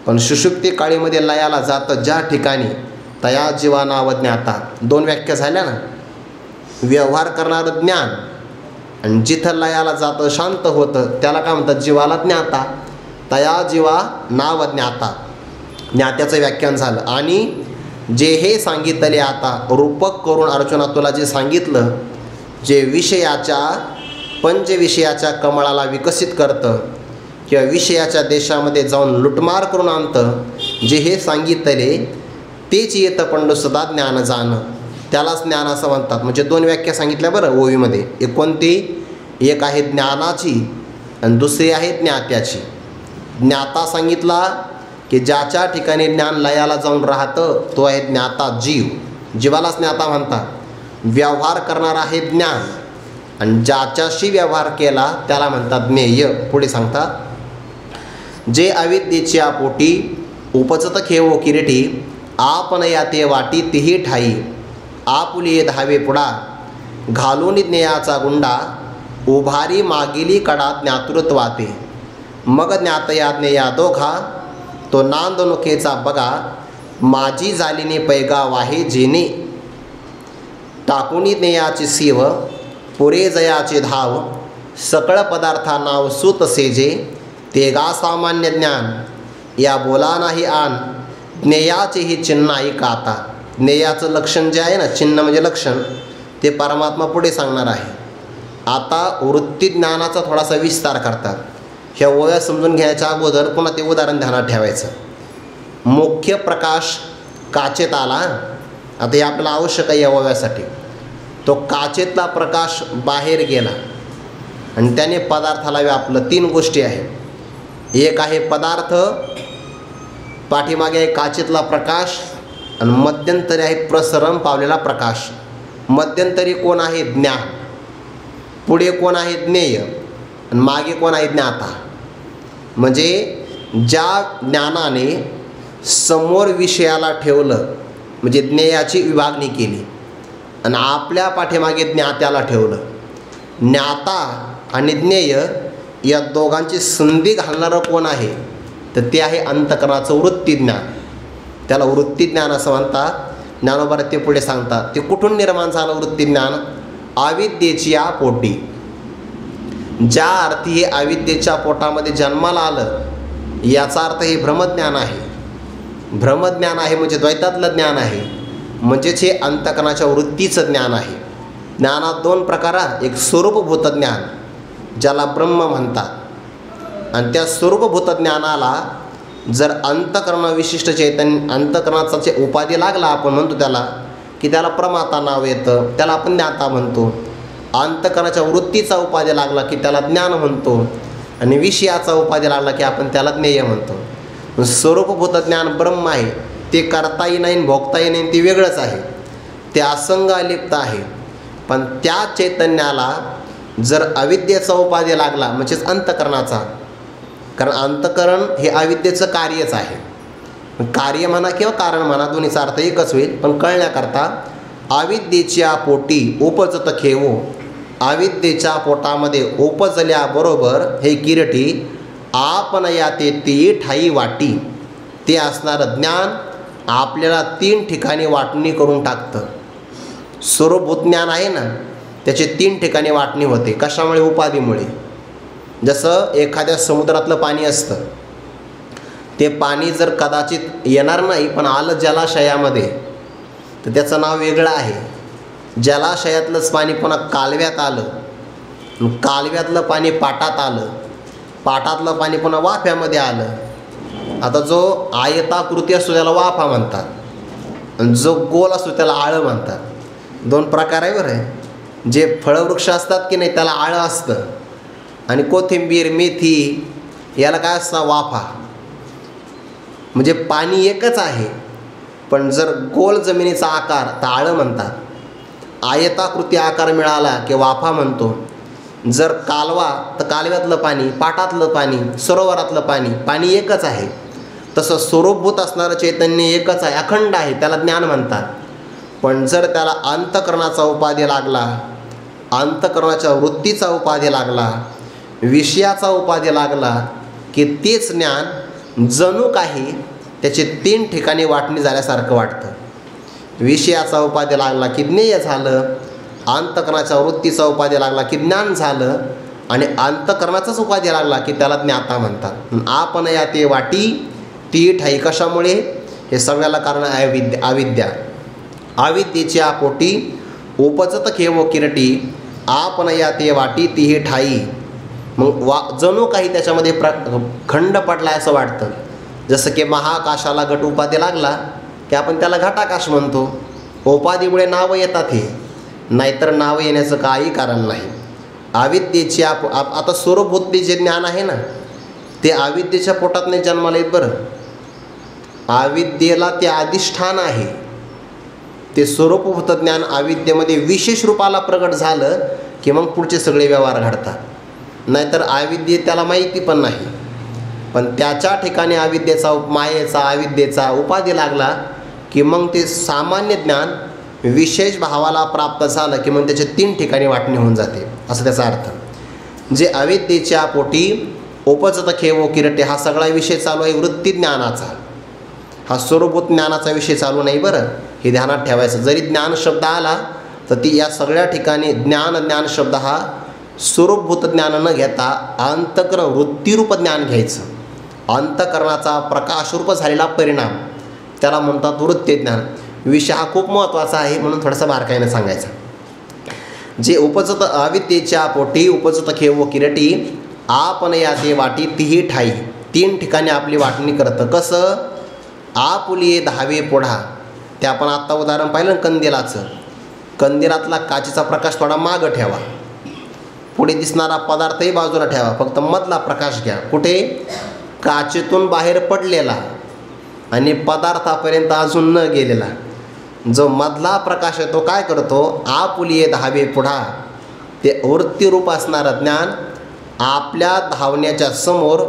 पण सुषुप्ती काळीमध्ये लयाला जातं ज्या ठिकाणी तया जीवा नाव ज्ञाता. दोन व्याख्या झाल्या ना. व्यवहार करणारं ज्ञान आणि जिथं लयाला जातं शांत होतं त्याला काय म्हणतात? जीवाला ज्ञाता. तया जीवा नाव ज्ञाता. ज्ञात्याचं व्याख्यान झालं. आणि जे हे सांगितले आता रूपक करून अर्जुना तुला जे सांगितलं, जे विषयाच्या पंचविषयाच्या कमळाला विकसित करतं किंवा विषयाच्या देशामध्ये जाऊन लुटमार करून आणतं, जे हे सांगितले तेच येतं पंडुसुधा ज्ञान जाणं. त्यालाच ज्ञान असं म्हणतात. म्हणजे दोन व्याख्या सांगितल्या बरं ओवीमध्ये. एक कोणती? एक आहे ज्ञानाची आणि दुसरी आहे ज्ञात्याची. ज्ञाता सांगितला की ज्याच्या ठिकाणी ज्ञान लयाला जाऊन राहतं तो आहे ज्ञाता जीव. जीवालाच ज्ञाता म्हणतात. व्यवहार करणारा आहे ज्ञान आणि ज्याच्याशी व्यवहार केला त्याला म्हणतात ज्ञेय. पुढे सांगतात, जे अविद्येच्या पोटी उपजत खेवो किरीटी, आपण या ते वाटी तिही ठाई, आपुलिये धावे पुढा, घालून ज्ञेयाचा गुंडा, उभारी मागिली कडा ज्ञातृत्वाते, मग ज्ञातया ज्ञेया दोघा, तो नांदनुखेचा बघा, माझी जालिनी पैगा वाहे जेने, टाकुनी ज्ञेयाची सीव, पुरे जयाचे धाव, सकळ पदार्था नाव सूत सेजे, तेगा सामान्य ज्ञान, या बोला नाही आन, ज्ञेयाचेही चिन्ह ऐकाता. ज्ञेयाचं लक्षण जे आहे ना, चिन्ह म्हणजे लक्षण, ते परमात्मा पुढे सांगणार आहे. आता वृत्ती ज्ञानाचा थोडासा विस्तार करतात. ह्या ओव्या समजून घ्यायच्या अगोदर पुन्हा ते उदाहरण ध्यानात ठेवायचं. मुख्य प्रकाश काचेत आला. आता हे आपल्याला आवश्यक आहे या ओव्यासाठी. तो काचेतला प्रकाश बाहेर गेला आणि त्याने पदार्थाला व्यापलं. तीन गोष्टी आहेत. एक आहे पदार्थ, पाठीमागे आहे काचेतला प्रकाश आणि मध्यंतरी आहे प्रसरण पावलेला प्रकाश. मध्यंतरी कोण आहे? ज्ञान. पुढे कोण आहे? ज्ञेय. आणि मागे कोण आहे? ज्ञाता. म्हणजे ज्या ज्ञानाने समोर विषयाला ठेवलं म्हणजे ज्ञेयाची विभागणी केली आणि आपल्या पाठीमागे ज्ञात्याला ठेवलं. ज्ञाता आणि ज्ञेय या दोघांची संधी घालणारं कोण आहे? तर ते आहे अंतःकरणाचं वृत्तीज्ञान. त्याला वृत्तीज्ञान असं म्हणतात. ज्ञानोबा ते पुढे सांगतात, ते कुठून निर्माण झालं वृत्तीज्ञान? अविद्येची या पोटी. ज्या अर्थी हे अविद्येच्या पोटामध्ये जन्माला आलं याचा अर्थ हे ब्रह्मज्ञान आहे. ब्रह्मज्ञान आहे म्हणजे द्वैतातलं ज्ञान आहे. म्हणजेच हे अंतःकरणाच्या वृत्तीचं ज्ञान आहे. ज्ञानात दोन प्रकार आहेत. एक स्वरूपभूत ज्ञान ज्याला ब्रह्म म्हणतात आणि त्या स्वरूपभूत ज्ञानाला जर अंतःकरण विशिष्ट चैतन्य अंतःकरणाचा जे उपाधी लागला आपण म्हणतो त्याला की त्याला प्रमाता नाव येतं, त्याला आपण ज्ञाता म्हणतो. अंतःकरणाच्या वृत्तीचा उपाधी लागला की त्याला ज्ञान म्हणतो आणि विषयाचा उपाधी लागला की आपण त्याला ज्ञेय म्हणतो. स्वरूपभूत ज्ञान ब्रह्म आहे. ते करताही नाही भोगताही नाही, ते वेगळंच आहे. ते असंग अलिप्त आहे. पण त्या चैतन्याला जर अविद्येचा उपाधी लागला म्हणजेच अंतःकरणाचा, कारण अंतःकरण हे अविद्येचं कार्यच आहे. कार्य म्हणा किंवा कारण म्हणा दोन्हीचा अर्थ एकच होईल. पण कळण्याकरता अविद्येच्या पोटी उपजत खेवो, अविद्येच्या पोटामध्ये उपजल्याबरोबर हे किरटी, आपण या ते ती ठाई वाटी. ते असणारं ज्ञान आपल्याला तीन ठिकाणी वाटणी करून टाकतं. स्वरूपभूत ज्ञान आहे ना, त्याचे तीन ठिकाणी वाटणी होते. कशामुळे? उपाधीमुळे. जसं एखाद्या समुद्रातलं पाणी असतं, ते पाणी जर कदाचित येणार नाही पण आलं जलाशयामध्ये तर त्याचं नाव वेगळं आहे. जलाशयातलंच पाणी पुन्हा कालव्यात आलं, कालव्यातलं पाणी पाटात आलं, पाटातलं पाणी पुन्हा वाफ्यामध्ये आलं. आता जो आयताकृती असतो त्याला वाफा म्हणतात आणि जो गोल असतो त्याला आळं म्हणतात. दोन प्रकार आहे बरं आहे. जे फळवृक्ष असतात की नाही त्याला आळं असतं आणि कोथिंबीर मेथी याला काय असतं? वाफा. म्हणजे पाणी एकच आहे पण जर गोल जमिनीचा आकार तर आळं म्हणतात. आयताकृती आकार मिळाला की वाफा म्हणतो. जर कालवा तर कालव्यातलं पाणी, पाटातलं पाणी, सरोवरातलं पाणी, पाणी एकच आहे. तसं स्वरूपभूत असणारं चैतन्य एकच आहे, अखंड आहे, त्याला ज्ञान म्हणतात. पण जर त्याला अंतःकरणाचा उपाधी लागला, अंतःकरणाच्या वृत्तीचा उपाधी लागला विषयाचा उपाधी लागला की तेच ज्ञान जणू काही त्याचे 3 ठिकाणी वाटणी झाल्यासारखं वाटतं. विषयाचा उपाधी लागला की ज्ञेय झालं, अंतःकरणाच्या वृत्तीचा उपाधी लागला की ज्ञान झालं, आणि अंतःकरणाचाच उपाधी लागला की त्याला ज्ञाता म्हणतात. आपण या ते वाटी ती ठाई. कशामुळे? हे सगळ्याला कारण आहे अविद्या. अविद्येच्या पोटी उपजत खेव किरटी, आपण या ते वाटी तीही ठाई. मग जणू काही त्याच्यामध्ये खंड पडला असं वाटतं. जसं की महाकाशाला घट उपाधी लागला की आपण त्याला घटाकाश म्हणतो. उपाधीमुळे नावं येतात हे, नाहीतर नावं येण्याचं काही कारण नाही. अविद्येची आता स्वरूपभूत जे ज्ञान आहे ना, ते अविद्येच्या पोटात नाही जन्माला येत. बरं, अविद्येला ते अधिष्ठान आहे. ते स्वरूपभूत ज्ञान अविद्येमध्ये विशेष रूपाला प्रगट झालं की मग पुढचे सगळे व्यवहार घडतात. नाहीतर अविद्ये त्याला माहिती पण नाही. पण त्याच्या ठिकाणी अविद्येचा मायेचा अविद्येचा उपाधी लागला की मग ते सामान्य ज्ञान विशेष भावाला प्राप्त झालं की मग त्याचे 3 ठिकाणी वाटणी होऊन जाते, असं त्याचा अर्थ. जे अविद्येच्या पोटी उपजत खेव किरटे हा सगळा विषय चालू आहे वृत्ती ज्ञानाचा. हा स्वरूपभूत ज्ञानाचा विषय चालू नाही. बरं, हे ध्यानात ठेवायचं. जरी ज्ञान शब्द आला तर ती या सगळ्या ठिकाणी ज्ञान शब्द हा स्वरूपभूत ज्ञान न घेता अंतःकरण वृत्तीरूप ज्ञान घ्यायचं. अंतःकरणाचा प्रकाशरूप झालेला परिणाम त्याला म्हणतात वृत्तीज्ञान. विषय हा खूप महत्त्वाचा आहे म्हणून थोडासा बारकाईनं सांगायचा. जे उपजत अविद्येच्या पोटी उपजत खेव किरटी, आपण या ते वाटी तीही ठाई. 3 ठिकाणी आपली वाटणी करतं. कसं? आपुलिये धावे पुढा. ते आपण आत्ता उदाहरण पाहिलं कंदिलाचं. कंदिलातला काचेचा प्रकाश थोडा मागं ठेवा, पुढे दिसणारा पदार्थही बाजूला ठेवा, फक्त मधला प्रकाश घ्या. कुठे? काचेतून बाहेर पडलेला आणि पदार्थापर्यंत अजून न गेलेला जो मधला प्रकाश आहे तो काय करतो? आपुलिये धावे पुढा. ते वृत्तीरूप असणारं ज्ञान आपल्या धावण्याच्या समोर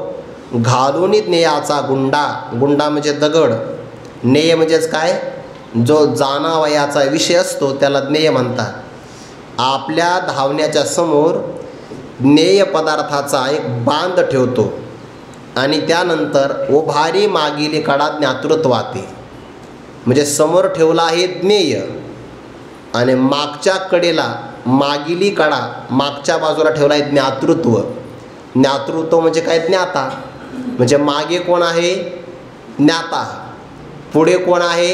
घालून ज्ञेयाचा गुंडा म्हणजे दगड, ज्ञेय म्हणजेच काय? जो जाणावयाचा विषय असतो त्याला ज्ञेय म्हणतात. आपल्या धावण्याच्या समोर ज्ञेय पदार्थाचा एक बांध ठेवतो आणि त्यानंतर उभारी मागील कडा ज्ञातृत्वाते. म्हणजे समोर ठेवला आहे ज्ञेय आणि मागच्या कडेला मागीली कडा मागच्या बाजूला ठेवला आहे ज्ञातृत्व. ज्ञातृत्व म्हणजे काय? ज्ञाता. म्हणजे मागे कोण आहे? ज्ञाता. पुढे कोण आहे?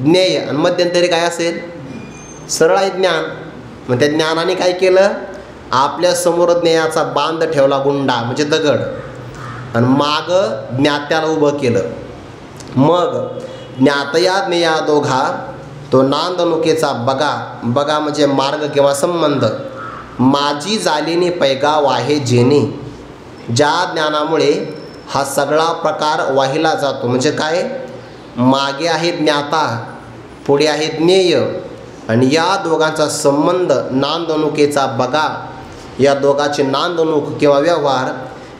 ज्ञेय. आणि मध्यंतरी काय असेल? सरळ आहे ज्ञान. मग त्या ज्ञानाने काय केलं? आपल्या समोर ज्ञेयाचा बांध ठेवला, गुंडा म्हणजे दगड, आणि माग ज्ञात्याला उभं केलं. मग ज्ञातया ज्ञेया दोघा तो नांदणुकीचा बगा म्हणजे मार्ग किंवा संबंध. माझी जालीने पैगा वाहे जेणे. ज्या ज्ञानामुळे हा सगळा प्रकार वाहिला जातो. म्हणजे काय? मागे आहे ज्ञाता, पुढे आहे ज्ञेय, आणि या दोघांचा संबंध नांदणुकीचा बगा. या दोघांची नांदणूक किंवा व्यवहार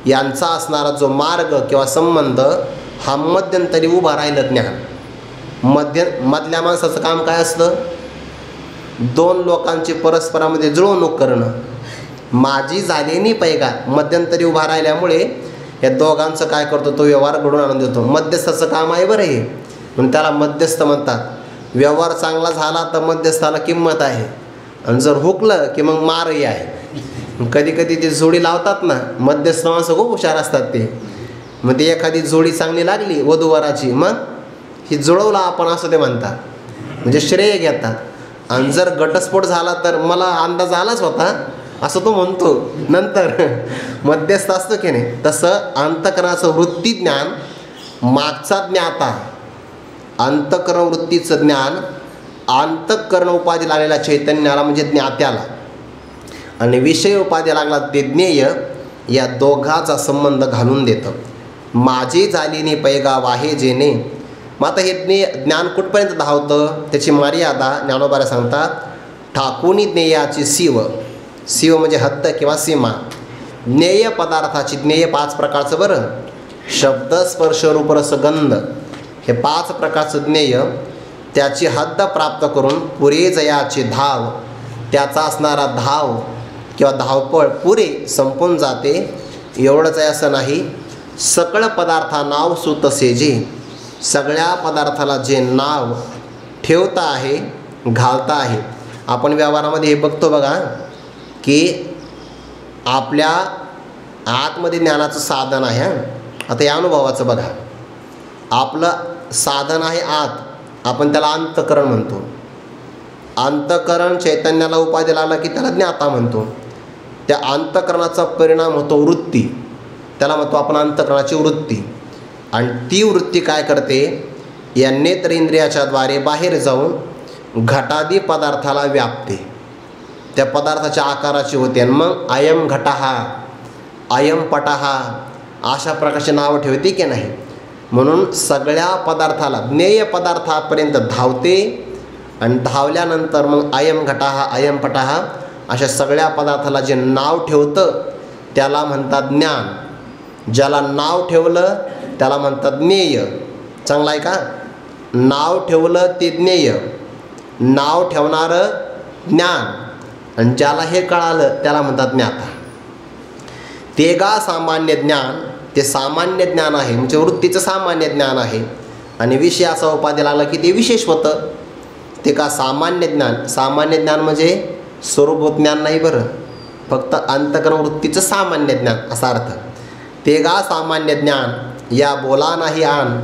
यांचा असणारा जो मार्ग किंवा संबंध हा मध्यंतरी उभा राहिलं ज्ञान. मधल्या माणसाचं काम काय असतं? 2 लोकांची परस्परामध्ये जुळवणूक करणं. माझी झालेली पैगा मध्यंतरी उभा राहिल्यामुळे या दोघांचं काय करतो? तो व्यवहार घडून आणून देतो. मध्यस्थाचं काम आहे बरं हे, म्हणून त्याला मध्यस्थ म्हणतात. व्यवहार चांगला झाला तर मध्यस्थाला किंमत आहे, आणि जर हुकलं की मग मारही आहे. कधी कधी ते जोडी लावतात ना, मध्यस्थ माणसं खूप हुशार असतात ते. मग ते एखादी जोडी चांगली लागली वधूवराची, मग ही जुळवला आपण असं ते म्हणतात, म्हणजे श्रेय घेतात. आणि जर घटस्फोट झाला तर मला अंदाज आलाच होता असं तो म्हणतो नंतर. मध्यस्थ असतो की नाही, तसं अंतःकरणाचं वृत्ती ज्ञान मागचा ज्ञाता, अंतःकरण वृत्तीचं ज्ञान अंतःकरण उपाधी लागलेल्या चैतन्याला म्हणजे ज्ञात्याला, आणि विषय उपाधी लागला ते ज्ञेय, या दोघाचा संबंध घालून देतं. माझी झालीने पैगा वाहे जेणे. मग आता हे ज्ञान कुठपर्यंत धावतं? त्याची मर्यादा ज्ञानोबाला सांगतात. ठाकुनी ज्ञेयाची शिव म्हणजे हद्द किंवा सीमा. ज्ञेय पदार्थाची, ज्ञेय 5 प्रकारचं बरं, शब्द स्पर्श रूप रस गंध, हे 5 प्रकारचं ज्ञेय, त्याची हद्द प्राप्त करून पुरे जयाची धाव, त्याचा असणारा धाव किंवा धावपळ पुरे संपून जाते. एवढंच आहे असं नाही, सकळ पदार्था नाव सुत सेजे, सगळ्या पदार्थाला जे नाव ठेवता आहे, घालता आहे. आपण व्यवहारामध्ये हे बघतो बघा की आपल्या आतमध्ये ज्ञानाचं साधन आहे. आता या अनुभवाचं बघा, आपलं साधन आहे आत, आपण त्याला अंतःकरण म्हणतो. अंतःकरण चैतन्याला उपाधी लागला की त्याला ज्ञाता म्हणतो. त्या अंतःकरणाचा परिणाम होतो वृत्ती, त्याला म्हणतो आपण अंतःकरणाची वृत्ती. आणि ती वृत्ती काय करते, या नेत्र इंद्रियाच्या द्वारे बाहेर जाऊन घटादी पदार्थाला व्यापते, त्या पदार्थाच्या आकाराची होते. आणि मग अयम घटहा, अयम पटहा अशा प्रकारचे नावं ठेवते की नाही. म्हणून सगळ्या पदार्थाला ज्ञेय पदार्थापर्यंत धावते आणि धावल्यानंतर मग अयम घटहा अयम पटहा अशा सगळ्या पदार्थाला जे नाव ठेवतं त्याला म्हणतात ज्ञान. ज्याला नाव ठेवलं त्याला म्हणतात ज्ञेय. चांगलं आहे का? नाव ठेवलं ते ज्ञेय, नाव ठेवणारं ज्ञान, आणि ज्याला हे कळालं त्याला म्हणतात ज्ञाता. ते गा सामान्य ज्ञान, ते सामान्य ज्ञान आहे, म्हणजे वृत्तीचं सामान्य ज्ञान आहे. आणि विषयाचा उपाधी लागला की ते विशेष होतं. ते का सामान्य ज्ञान, सामान्य ज्ञान म्हणजे स्वरूपभूत ज्ञान नाही बरं, फक्त अंतःकरण वृत्तीचं सामान्य ज्ञान असा अर्थ. ते गा सामान्य ज्ञान, या बोला नाही आण,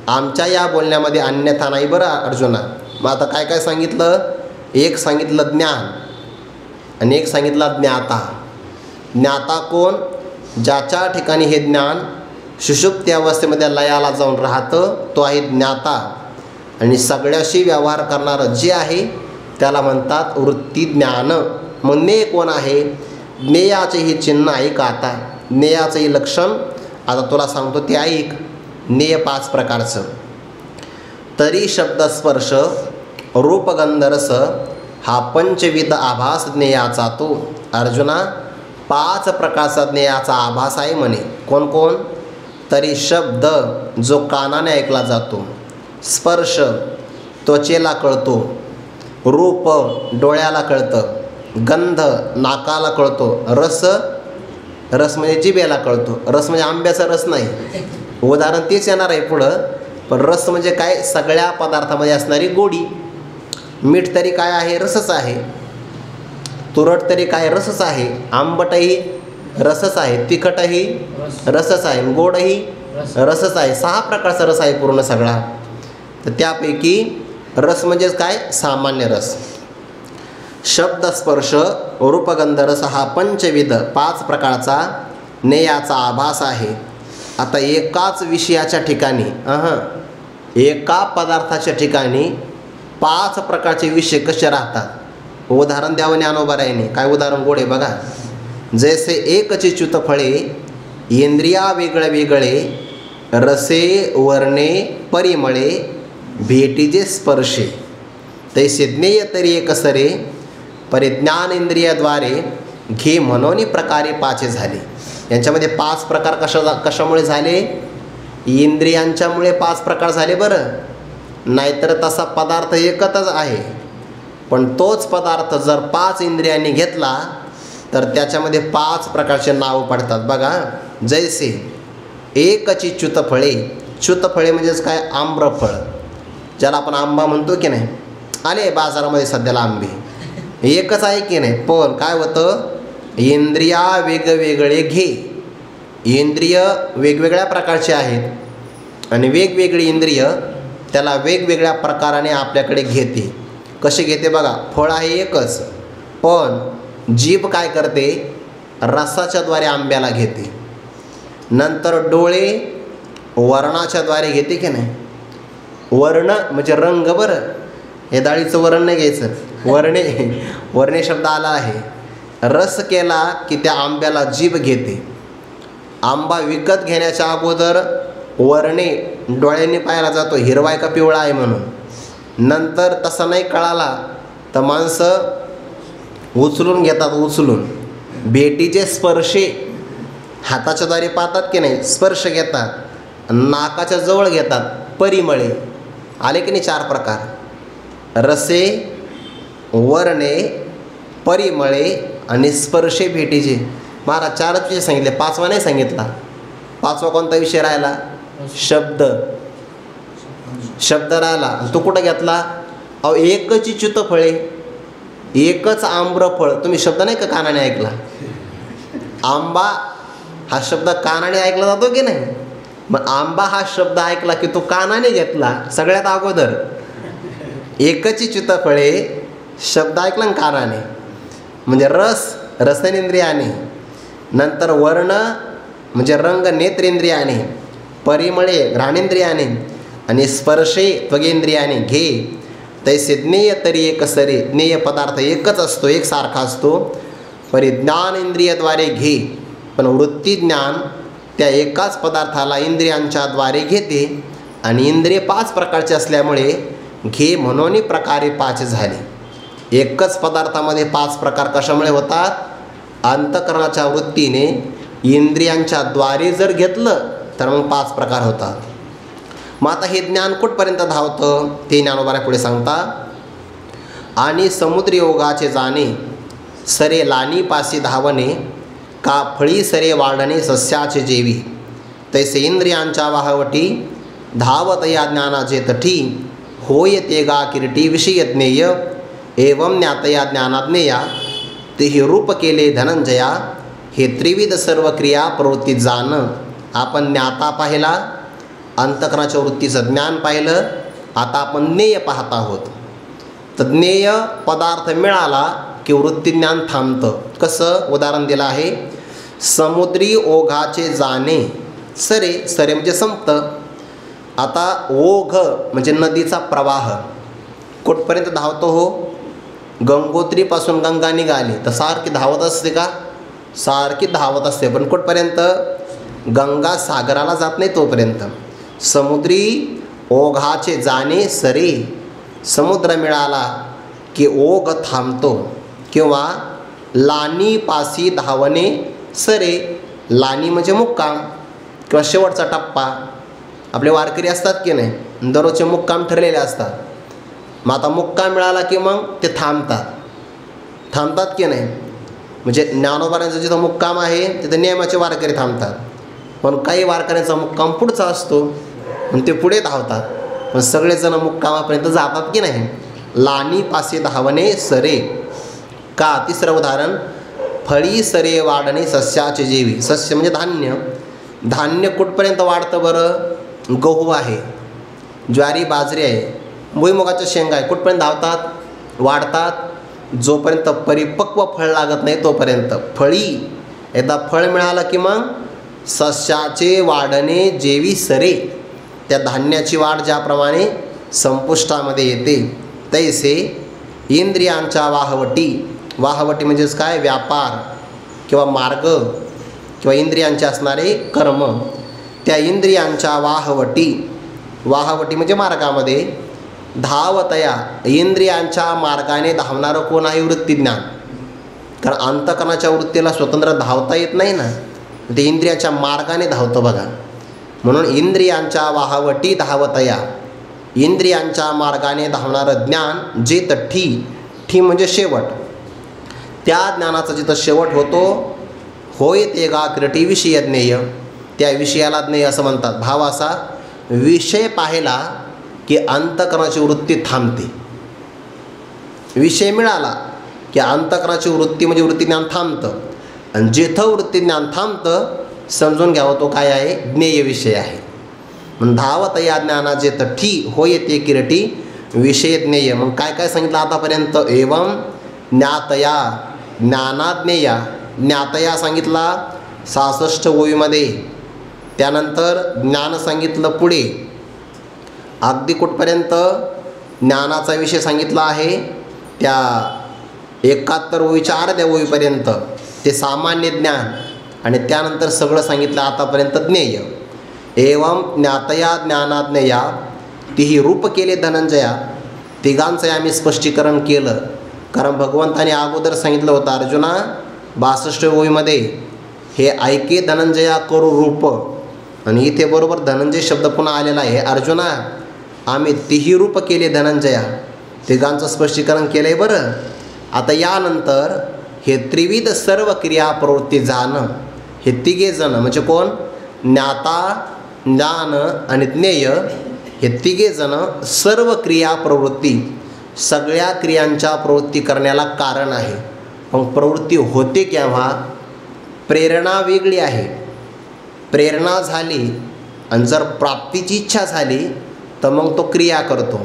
आमच्या या बोलण्यामध्ये अन्यथा नाही बरं अर्जुना. मग आता काय काय सांगितलं, एक सांगितलं ज्ञान आणि एक सांगितलं ज्ञाता. ज्ञाता कोण, ज्याच्या ठिकाणी हे ज्ञान सुषुप्ती अवस्थेमध्ये लयाला जाऊन राहतं तो आहे ज्ञाता. आणि सगळ्याशी व्यवहार करणारं जे आहे त्याला म्हणतात वृत्ती ज्ञान. मग ज्ञेय कोण आहे, ज्ञेयाचे हे चिन्ह ऐक आता, ज्ञेयाचं हे लक्षण आता तुला सांगतो ते ऐक. ज्ञेय 5 प्रकारचं. तरी शब्दस्पर्श रूपगंधरस हा पंचविध आभास ज्ञेयाचा तो. अर्जुना 5 प्रकारचा ज्ञेयाचा आभास आहे म्हणे. कोण कोण, तरी शब्द जो कानाने ऐकला जातो, स्पर्श त्वचेला कळतो, रूप डोळ्याला कळतं, गंध नाकाला कळतो, रस रस म्हणजे जिभेला कळतो. रस म्हणजे आंब्याचा रस नाही, उदाहरण तेच येणार आहे पुढं. पण रस म्हणजे काय, सगळ्या पदार्थामध्ये असणारी गोडी. मीठ तरी काय आहे, रसच आहे. तुरट तरी काय, रसच आहे. आंबटही रसच आहे, तिखटही रसच आहे, गोडही रसच आहे. 6 प्रकारचा रस आहे पूर्ण सगळा. तर त्यापैकी रस म्हणजेच काय, सामान्य रस. शब्दस्पर्श रूपगंधरस हा पंचविध 5 प्रकारचा ज्ञेयाचा आभास आहे. आता एकाच विषयाच्या ठिकाणी एका पदार्थाच्या ठिकाणी 5 प्रकारचे विषय कसे राहतात. उदाहरण द्यावं ज्ञानोबरायाने. काय उदाहरण गोडे बघा. जैसे एकची च्युत फळे, इंद्रिया वेगळे वेगळे, रसे वर्णे परिमळे, भेटीजे स्पर्शे, तैसे ज्ञेय तरी एक सरे, परिज्ञान इंद्रियाद्वारे घे म्हणून प्रकारे 5 झाले. यांच्यामध्ये 5 प्रकार कशामुळे झाले, इंद्रियांच्यामुळे 5 प्रकार झाले बरं. नाहीतर तसा पदार्थ एकच आहे, पण तोच पदार्थ जर 5 इंद्रियांनी घेतला तर त्याच्यामध्ये 5 प्रकारचे नाव पडतात बघा. जैसे एकची च्युतफळे, च्युतफळे म्हणजेच काय, आम्रफळ, ज्याला आपण आंबा म्हणतो की नाही. आले बाजारामध्ये सध्याला आंबे, एकच आहे की नाही. पण काय होतं, इंद्रिया वेगवेगळे घे. इंद्रिय वेगवेगळ्या प्रकारचे आहेत आणि वेगवेगळी इंद्रिय त्याला वेगवेगळ्या प्रकाराने आपल्याकडे घेते. कसे घेते बघा. फळ आहे एकच, पण जीभ काय करते, रसाच्या द्वारे आंब्याला घेते. नंतर डोळे वर्णाच्या द्वारे घेते की नाही. वर्ण म्हणजे रंग बरं, हे डाळीचं वर्ण नाही घ्यायचं, वर्णे वर्णे शब्द आला आहे. रस केला की त्या आंब्याला जीभ घेते. आंबा विकत घेण्याच्या अगोदर वर्णे डोळ्यांनी पाहायला जातो, हिरवा आहे का पिवळा आहे म्हणून. नंतर तसं नाही कळाला तर माणसं उचलून घेतात, उचलून. भेटीचे स्पर्शे हाताच्या द्वारे पाहतात की नाही, स्पर्श घेतात. नाकाच्या जवळ घेतात, परिमळे. आले की नाही 4 प्रकार. रसे वर्णे परिमळे आणि स्पर्शे भेटीचे. महाराज 4च विषय सांगितले, 5वा नाही सांगितला. 5वा कोणता विषय राहिला? शब्द. शब्द राहिला. तो कुठं घेतला? अहो एकच च्युत फळे, एकच आम्रफळ. तुम्ही शब्द नाही का कानाने ऐकला? आंबा हा शब्द कानाने ऐकला जातो की नाही? मग आंबा हा शब्द ऐकला की तो कानाने घेतला सगळ्यात अगोदर. एकच च्युत फळे शब्द ऐकला ना कानाने, म्हणजे रस रसनेंद्रियाने, नंतर वर्ण म्हणजे रंग नेत्रेंद्रियाने, परिमळे घ्राणेंद्रियाने, आणि स्पर्शे त्वगेंद्रियाने. घे तैसे ज्ञेय तरी एक सरे. ज्ञेय पदार्थ एकच असतो, एकसारखा असतो. परिज्ञान इंद्रियद्वारे घे, पण वृत्ती ज्ञान त्या एकाच पदार्थाला इंद्रियांच्या द्वारे घेते. आणि इंद्रिय 5 प्रकारचे असल्यामुळे घे म्हणून प्रकारे 5 झाले. एकच पदार्थामध्ये 5 प्रकार कशामुळे होतात? अंतःकरणाच्या वृत्तीने इंद्रियांच्या द्वारे जर घेतलं तर मग 5 प्रकार होतात. मग आता हे ज्ञान कुठपर्यंत धावतं ते ज्ञानोबा पुढे सांगता. आणि समुद्री योगाचे जाणे सरे लानीपासी धावणे, का फळी सरे वाढणे सस्याचे जेवी. तैसे इंद्रियांच्या वाहवटी धावत या ज्ञानाचे तठी, होय ते गा किरीटी विषय ज्ञेय. एवं ज्ञातया ज्ञानाज्ञेया तेही रूप केले धनंजया. हे त्रिविध सर्व क्रिया प्रवृत्ती जाण. आपण ज्ञाता पाहिला, अंतःकरणाच्या वृत्तीचं ज्ञान पाहिलं, आता आपण ज्ञेय पाहत आहोत. तर ज्ञेय पदार्थ मिळाला की वृत्ती ज्ञान थांबतं. कसं? उदाहरण दिलं आहे. समुद्री ओघाचे जाणे सरे, सरे म्हणजे संपतं. आता ओघ म्हणजे नदीचा प्रवाह कुठपर्यंत धावतो? हो, गंगोत्रीपासून गंगा निघाली तर सारखी धावत असते का? सारखी धावत असते, पण कुठपर्यंत? गंगा सागराला जात नाही तोपर्यंत. समुद्री ओघाचे जाणे सरे, समुद्र मिळाला की ओघ थांबतो. किंवा लानीपासी धावणे सरे, लानी म्हणजे मुक्काम किंवा शेवटचा टप्पा. आपले वारकरी असतात की नाही, दररोजचे मुक्काम ठरलेले असतात. मग आता मुक्काम मिळाला की मग ते थांबतात की नाही. म्हणजे ज्ञानोबांचा जिथं मुक्काम आहे तिथं नियमाचे वारकरी थांबतात, पण काही वारकऱ्यांचा मुक्काम पुढचा असतो पण ते पुढे धावतात. पण सगळेजण मुक्कामापर्यंत जातात की नाही. लानीपासी धावणे सरे. का? तिसरं उदाहरण. फळी सरे वाढणे सस्याचे जेवी. सस्य म्हणजे धान्य. धान्य कुठपर्यंत वाढतं बरं? गहू आहे, ज्वारी बाजरी आहे, भुईमुगाच्या शेंगा आहे, कुठपर्यंत धावतात? वाढतात. जोपर्यंत परिपक्व फळ लागत नाही तोपर्यंत. फळी, एकदा फळ मिळालं की मग सस्याचे वाढणे जेवी सरे. त्या धान्याची वाढ ज्याप्रमाणे संपुष्टामध्ये येते तैसे इंद्रियांच्या वाहवटी. वाहवटी म्हणजेच काय? व्यापार किंवा मार्ग किंवा इंद्रियांचे असणारे कर्म. त्या इंद्रियांच्या वाहवटी, वाहवटी म्हणजे मार्गामध्ये, धावतया इंद्रियांच्या मार्गाने धावणारं कोण आहे? वृत्तीज्ञान. कारण अंतःकरणाच्या वृत्तीला स्वतंत्र धावता येत नाही ना, ते इंद्रियांच्या मार्गाने धावतं बघा. म्हणून इंद्रियांच्या वाहवटी धावतया, इंद्रियांच्या मार्गाने धावणारं ज्ञान जे तठी, ठी म्हणजे शेवट. त्या ज्ञानाचा जिथं शेवट होतो, होय ते गा क्रीटी विषय ज्ञेय. त्या विषयाला ज्ञेय असं म्हणतात. भाव असा, विषय पाहिला की अंतःकरणाची वृत्ती थांबते. विषय मिळाला की अंतःकरणाची वृत्ती म्हणजे वृत्तीज्ञान थांबतं. आणि जिथं वृत्तीज्ञान थांबतं समजून घ्यावं तो काय आहे? ज्ञेय विषय आहे. म्हणून धावत या ज्ञानाचे तठी, होय ते किरटी विषय ज्ञेय. मग काय काय सांगितलं आतापर्यंत? एवं ज्ञातया, ज्ञानाज्ञेया. ज्ञातया सांगितला 66 ओवीमध्ये. त्यानंतर ज्ञान सांगितलं पुढे अगदी कुठपर्यंत? ज्ञानाचा विषय सांगितला आहे त्या 71 ओवीच्या अर्ध्या ओवीपर्यंत, ते सामान्य ज्ञान. आणि त्यानंतर सगळं सांगितलं आतापर्यंत ज्ञेय. एवं ज्ञातया ज्ञानाज्ञेया तीही रूप केले धनंजया. तिघांचं आम्ही स्पष्टीकरण केलं. कारण भगवंताने अगोदर सांगितलं होतं अर्जुना 62 ओवीमध्ये, हे ऐके धनंजया करू रूप. आणि इथे बरोबर धनंजय शब्द पुन्हा आलेला आहे. अर्जुना आम्ही तिही रूप केले धनंजया. तिघांचं स्पष्टीकरण केलं आहे बरं. आता यानंतर हे त्रिविध सर्व क्रिया प्रवृत्ती जाणं, हे तिघे जण म्हणजे कोण? ज्ञाता, ज्ञान आणि ज्ञेय हे तिघे जण सर्व क्रिया प्रवृत्ती, सगळ्या क्रियांच्या प्रवृत्ती करण्याला कारण आहे. पण प्रवृत्ती होते केव्हा? प्रेरणा वेगळी आहे. प्रेरणा झाली आणि जर प्राप्तीची इच्छा झाली तर मग तो क्रिया करतो,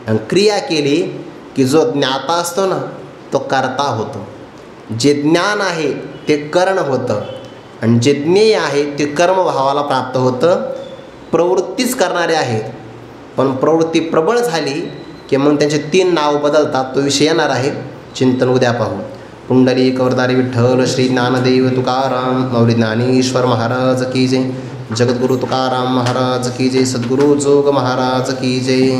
आणि क्रिया केली की जो ज्ञाता असतो ना तो कर्ता होतो. जे ज्ञान आहे ते करण होतं, आणि जे ज्ञेय आहे ते कर्मभावाला प्राप्त होतं. प्रवृत्तीच करणारे आहेत, पण प्रवृत्ती प्रबळ झाली की मग त्यांचे 3 नाव बदलतात. तो विषय येणार आहे, चिंतन उद्या पाहू. पुंडलिक वरदारी विठ्ठल श्री ज्ञानदेव तुकाराम माऊली ज्ञानेश्वर महाराज की जय. जगद्गुरु तुकाराम महाराज की जय. सद्गुरु जोग महाराज की जय.